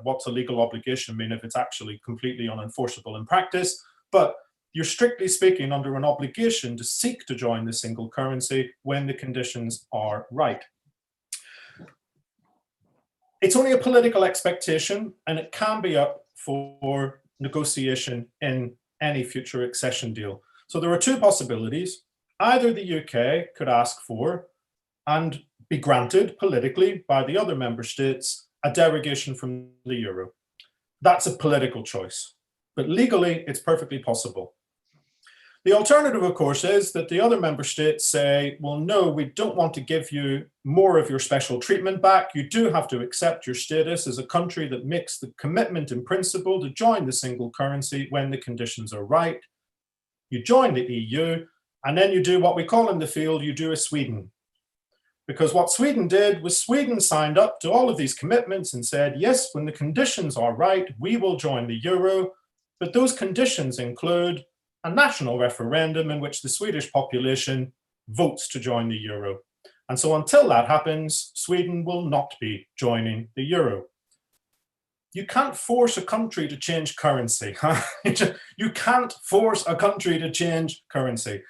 what's a legal obligation mean if it's actually completely unenforceable in practice? But you're strictly speaking under an obligation to seek to join the single currency when the conditions are right. It's only a political expectation, and it can be up for negotiation in any future accession deal. So there are two possibilities. Either the UK could ask for and be granted politically by the other member states a derogation from the euro. That's a political choice, but legally it's perfectly possible. The alternative, of course, is that the other member states say, well, no, we don't want to give you more of your special treatment back. You do have to accept your status as a country that makes the commitment in principle to join the single currency when the conditions are right. You join the EU, and then you do what we call in the field, you do a Sweden. Because what Sweden did was Sweden signed up to all of these commitments and said, yes, when the conditions are right, we will join the euro. But those conditions include a national referendum in which the Swedish population votes to join the euro. And so until that happens, Sweden will not be joining the euro. You can't force a country to change currency. You can't force a country to change currency.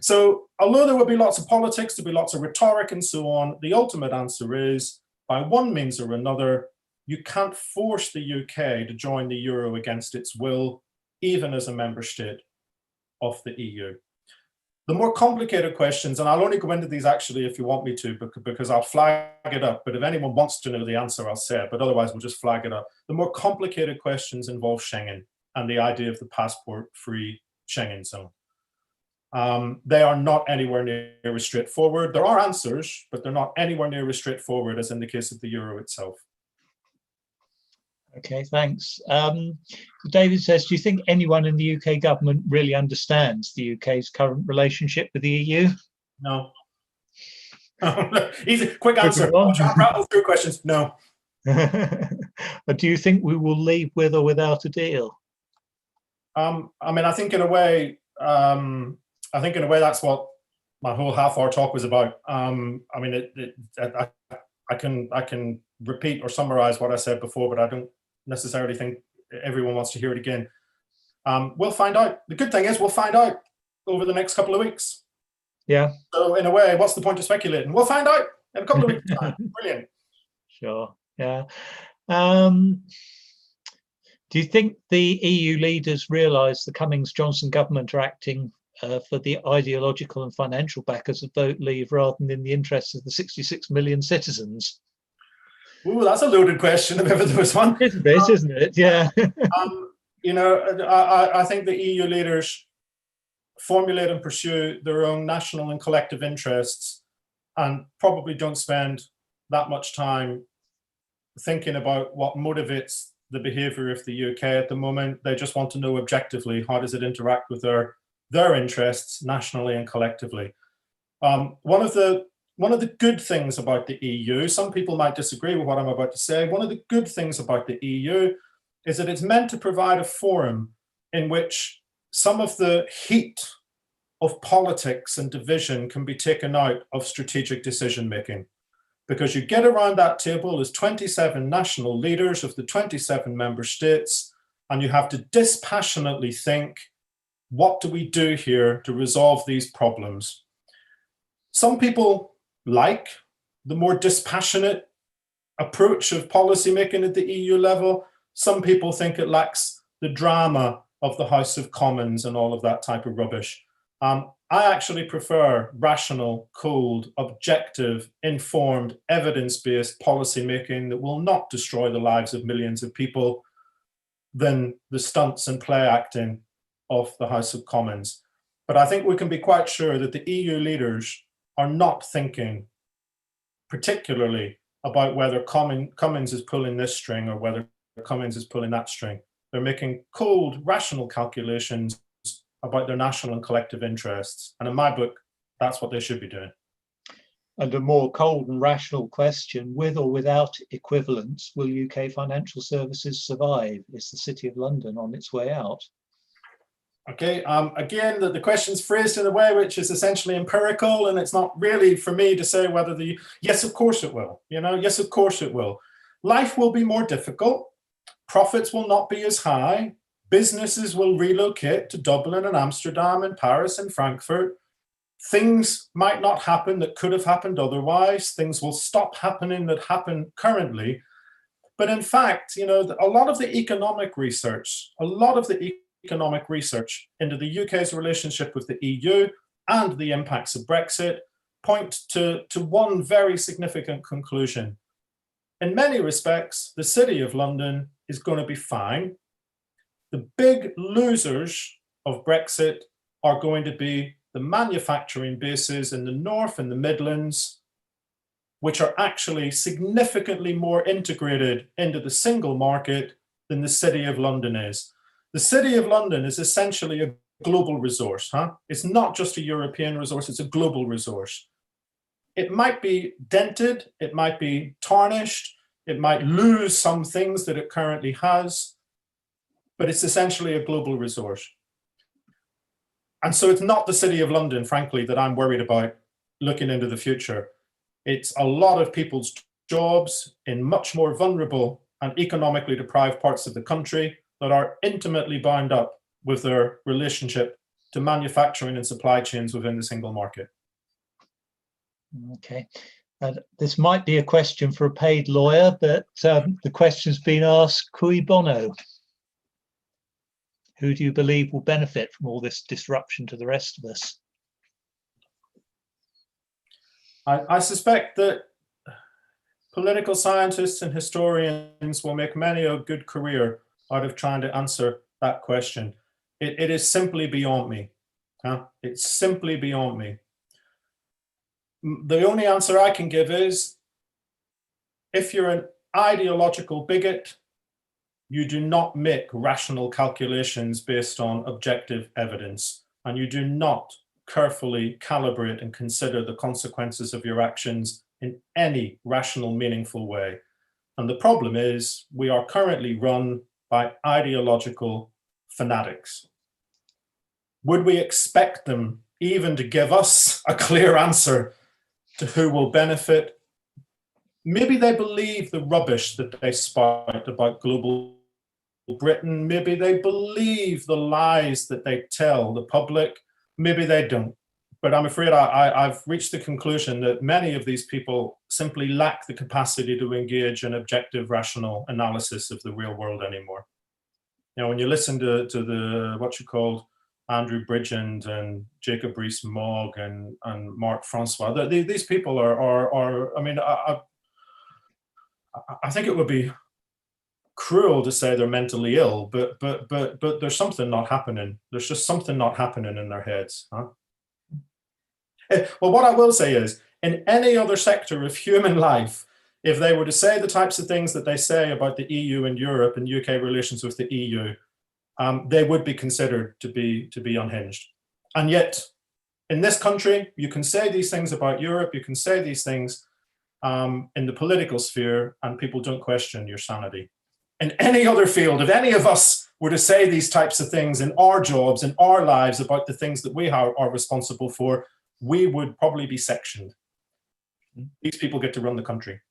So although there will be lots of politics, there'll be lots of rhetoric and so on, the ultimate answer is, by one means or another, you can't force the UK to join the euro against its will, even as a member state of the EU. The more complicated questions, and I'll only go into these actually if you want me to, because I'll flag it up, but if anyone wants to know the answer, I'll say it, but otherwise we'll just flag it up. The more complicated questions involve Schengen and the idea of the passport-free Schengen zone. They are not anywhere near as straightforward. There are answers, but they're not anywhere near as straightforward as in the case of the euro itself. Okay, thanks. David says, do you think anyone in the UK government really understands the UK's current relationship with the EU? No. Easy, quick answer. I'll try and rattle through questions. No. But do you think we will leave with or without a deal? I mean, I think in a way, that's what my whole half-hour talk was about. I mean, I can repeat or summarize what I said before, but I don't necessarily think everyone wants to hear it again. We'll find out. The good thing is we'll find out over the next couple of weeks. Yeah. So in a way, what's the point of speculating? We'll find out in a couple of weeks' time. Brilliant. Sure. Yeah. Do you think the EU leaders realise the Cummings-Johnson government are acting for the ideological and financial backers of vote leave rather than in the interests of the 66 million citizens? Ooh, that's a loaded question if ever there was one. It's a bit, isn't it? Yeah. You know, I think the EU leaders formulate and pursue their own national and collective interests and probably don't spend that much time thinking about what motivates the behavior of the UK at the moment. They just want to know objectively, how does it interact with their interests nationally and collectively. One of the good things about the EU, some people might disagree with what I'm about to say, one of the good things about the EU is that it's meant to provide a forum in which some of the heat of politics and division can be taken out of strategic decision making. Because you get around that table as 27 national leaders of the 27 member states, and you have to dispassionately think, what do we do here to resolve these problems? Some people like the more dispassionate approach of policymaking at the EU level. Some people think it lacks the drama of the House of Commons and all of that type of rubbish. I actually prefer rational, cold, objective, informed, evidence-based policymaking that will not destroy the lives of millions of people than the stunts and play acting of the House of Commons. But I think we can be quite sure that the EU leaders are not thinking particularly about whether Cummings is pulling this string or whether Cummings is pulling that string. They're making cold, rational calculations about their national and collective interests. And in my book, that's what they should be doing. And a more cold and rational question, with or without equivalence, will UK financial services survive? Is the City of London on its way out? Okay, again, the question's phrased in a way which is essentially empirical, and it's not really for me to say whether yes, of course it will, yes, of course it will. Life will be more difficult, profits will not be as high, businesses will relocate to Dublin and Amsterdam and Paris and Frankfurt, things might not happen that could have happened otherwise, things will stop happening that happen currently, But in fact, you know, a lot of the economic research into the UK's relationship with the EU and the impacts of Brexit point to one very significant conclusion. In many respects, the City of London is going to be fine. The big losers of Brexit are going to be the manufacturing bases in the North and the Midlands, which are actually significantly more integrated into the single market than the City of London is. The City of London is essentially a global resource. It's not just a European resource, it's a global resource. It might be dented, it might be tarnished, it might lose some things that it currently has, but it's essentially a global resource. And so it's not the City of London, frankly, that I'm worried about looking into the future. It's a lot of people's jobs in much more vulnerable and economically deprived parts of the country that are intimately bound up with their relationship to manufacturing and supply chains within the single market. Okay. This might be a question for a paid lawyer, but the question's been asked, cui bono? Who do you believe will benefit from all this disruption to the rest of us? I suspect that political scientists and historians will make many a good career out of trying to answer that question. It is simply beyond me. It's simply beyond me. The only answer I can give is, if you're an ideological bigot, you do not make rational calculations based on objective evidence, and you do not carefully calibrate and consider the consequences of your actions in any rational, meaningful way. And the problem is, we are currently run by ideological fanatics. Would we expect them even to give us a clear answer to who will benefit? Maybe they believe the rubbish that they spout about global Britain. Maybe they believe the lies that they tell the public. Maybe they don't. But I'm afraid I've reached the conclusion that many of these people simply lack the capacity to engage in objective, rational analysis of the real world anymore. You know, when you listen to the, what you called, Andrew Bridgend and Jacob Rees-Mogg and Mark Francois, these people are I mean, I think it would be cruel to say they're mentally ill, but there's something not happening. There's just something not happening in their heads. Well, what I will say is, in any other sector of human life, if they were to say the types of things that they say about the EU and Europe and UK relations with the EU, they would be considered to be unhinged. And yet, in this country, you can say these things about Europe, you can say these things in the political sphere, and people don't question your sanity. In any other field, if any of us were to say these types of things in our jobs, in our lives, about the things that we are responsible for, we would probably be sectioned. These people get to run the country.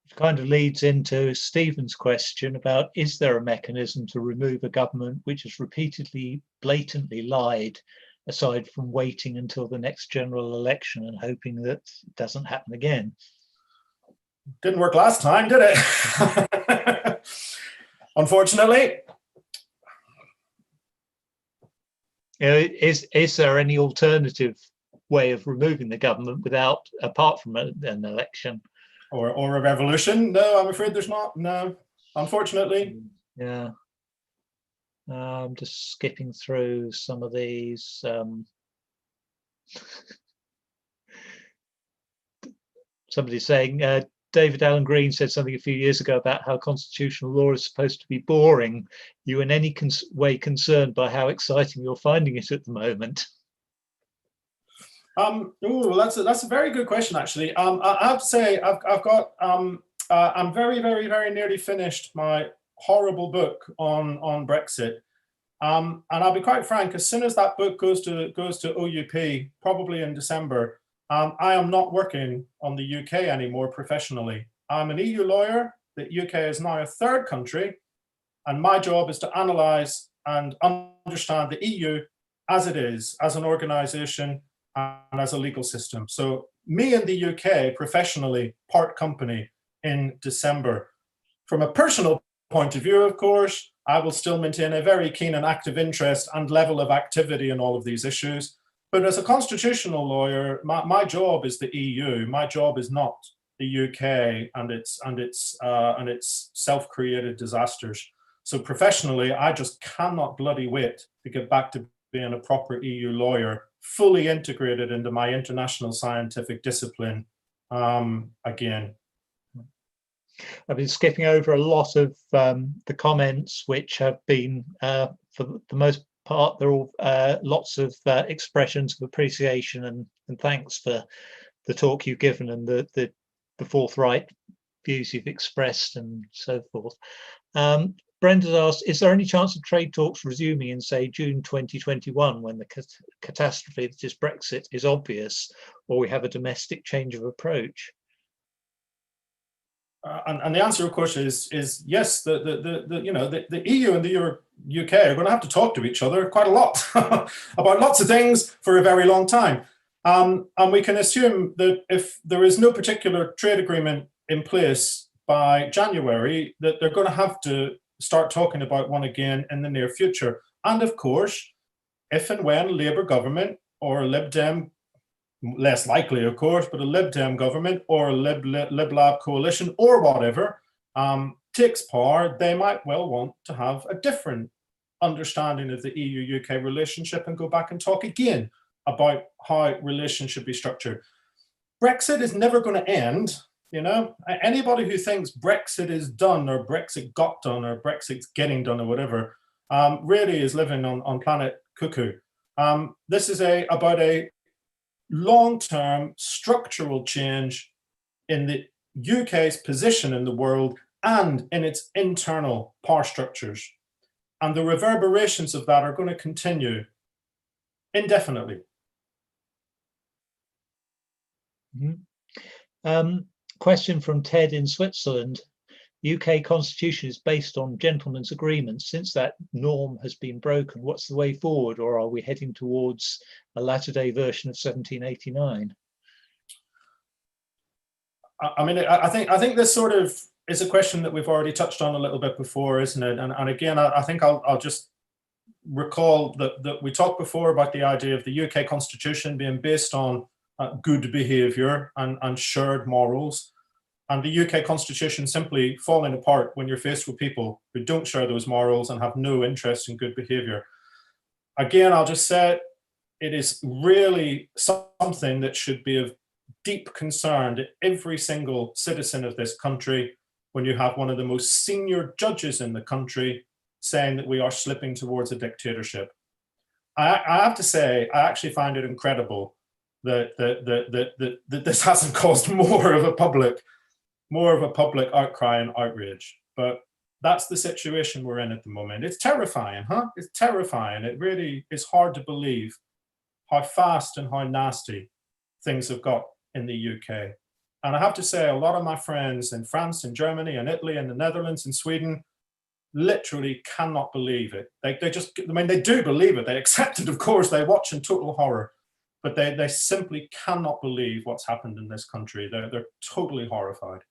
Which kind of leads into Stephen's question about, is there a mechanism to remove a government which has repeatedly, blatantly lied, aside from waiting until the next general election and hoping that it doesn't happen again? Didn't work last time, did it? Unfortunately. You know, is there any alternative way of removing the government apart from an election? Or a revolution? No, I'm afraid there's not. No, unfortunately. Yeah. I'm just skipping through some of these. Somebody's saying, David Allen Green said something a few years ago about how constitutional law is supposed to be boring. You in any way concerned by how exciting you're finding it at the moment? That's a very good question, actually. I have to say, I'm very, very, very nearly finished my horrible book on Brexit. And I'll be quite frank, as soon as that book goes to OUP, probably in December, I am not working on the UK anymore professionally. I'm an EU lawyer. The UK is now a third country, and my job is to analyse and understand the EU as it is, as an organisation and as a legal system. So me and the UK professionally part company in December. From a personal point of view, of course, I will still maintain a very keen and active interest and level of activity in all of these issues. But as a constitutional lawyer, my job is the EU. My job is not the UK and its self-created disasters. So professionally, I just cannot bloody wait to get back to being a proper EU lawyer, fully integrated into my international scientific discipline again. I've been skipping over a lot of the comments, which have been, for the most part, they're all lots of expressions of appreciation and thanks for the talk you've given and the forthright views you've expressed and so forth. Brenda's asked, is there any chance of trade talks resuming in, say, June 2021, when the catastrophe that is Brexit is obvious, or we have a domestic change of approach? And the answer, of course, is yes. The EU and the UK are going to have to talk to each other quite a lot about lots of things for a very long time. And we can assume that if there is no particular trade agreement in place by January, that they're going to have to start talking about one again in the near future. And of course, if and when a Labour government or a Lib Dem, less likely of course, but a Lib Dem government or a Lib Lab coalition or whatever takes power, they might well want to have a different understanding of the EU-UK relationship and go back and talk again about how relations should be structured. Brexit is never going to end. You know, anybody who thinks Brexit is done or Brexit got done or Brexit's getting done or whatever really is living on planet cuckoo. This is about a long-term structural change in the UK's position in the world and in its internal power structures. And the reverberations of that are going to continue indefinitely. Mm-hmm. Question from Ted in Switzerland. UK constitution is based on gentlemen's agreements. Since that norm has been broken, what's the way forward, or are we heading towards a latter-day version of 1789? I mean, I think this sort of is a question that we've already touched on a little bit before, isn't it? And again, I think I'll just recall that we talked before about the idea of the UK constitution being based on good behaviour and shared morals. And the UK constitution simply falling apart when you're faced with people who don't share those morals and have no interest in good behaviour. Again, I'll just say it is really something that should be of deep concern to every single citizen of this country when you have one of the most senior judges in the country saying that we are slipping towards a dictatorship. I have to say, I actually find it incredible that this hasn't caused more of a public outcry and outrage. But that's the situation we're in at the moment. It's terrifying, huh? It's terrifying. It really is hard to believe how fast and how nasty things have got in the UK. And I have to say, a lot of my friends in France and Germany and Italy and the Netherlands and Sweden literally cannot believe it. They just, I mean, they do believe it. They accept it, of course. They watch in total horror. But they simply cannot believe what's happened in this country. They're totally horrified.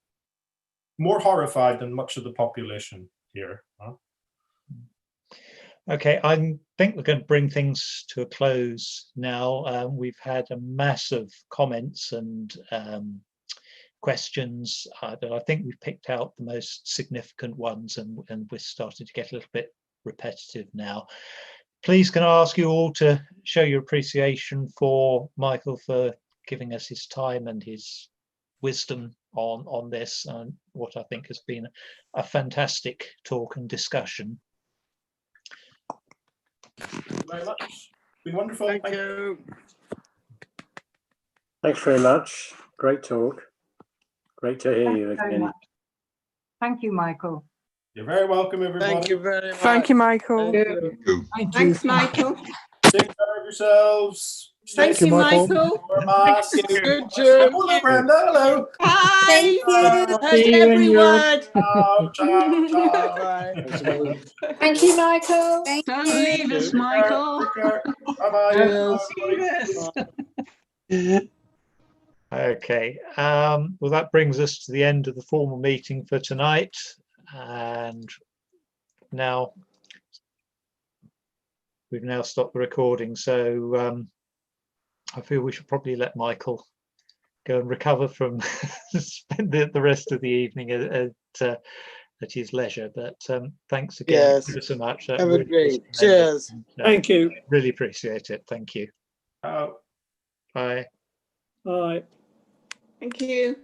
More horrified than much of the population here. Huh? Okay, I think we're going to bring things to a close now. We've had a mass of comments and questions. I think we've picked out the most significant ones, and we're starting to get a little bit repetitive now. Please can I ask you all to show your appreciation for Michael for giving us his time and his wisdom on this, and what I think has been a fantastic talk and discussion. Thank you very much. It's been wonderful. Thank you. Thanks very much. Great talk. Great to hear you again. Thank you, Michael. You're very welcome, everybody. Thank you very much. Thank you, Michael. Thank you. Thanks, Michael. Take care of yourselves. Thank you, Michael. Good job. Hello, Brenda. Hello. Hi. Thank you. How's everyone? Ciao, ciao, ciao. Bye. Thank you, Michael. Don't leave us, Michael. Bye-bye. Okay, well, that brings us to the end of the formal meeting for tonight. And now we've now stopped the recording, so I feel we should probably let Michael go and recover from spend the rest of the evening at his leisure. But thanks again Yes. so much. Have a really great. Cheers. Thank you. Really appreciate it. Thank you. Bye. Bye. Thank you.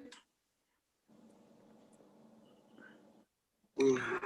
Mm.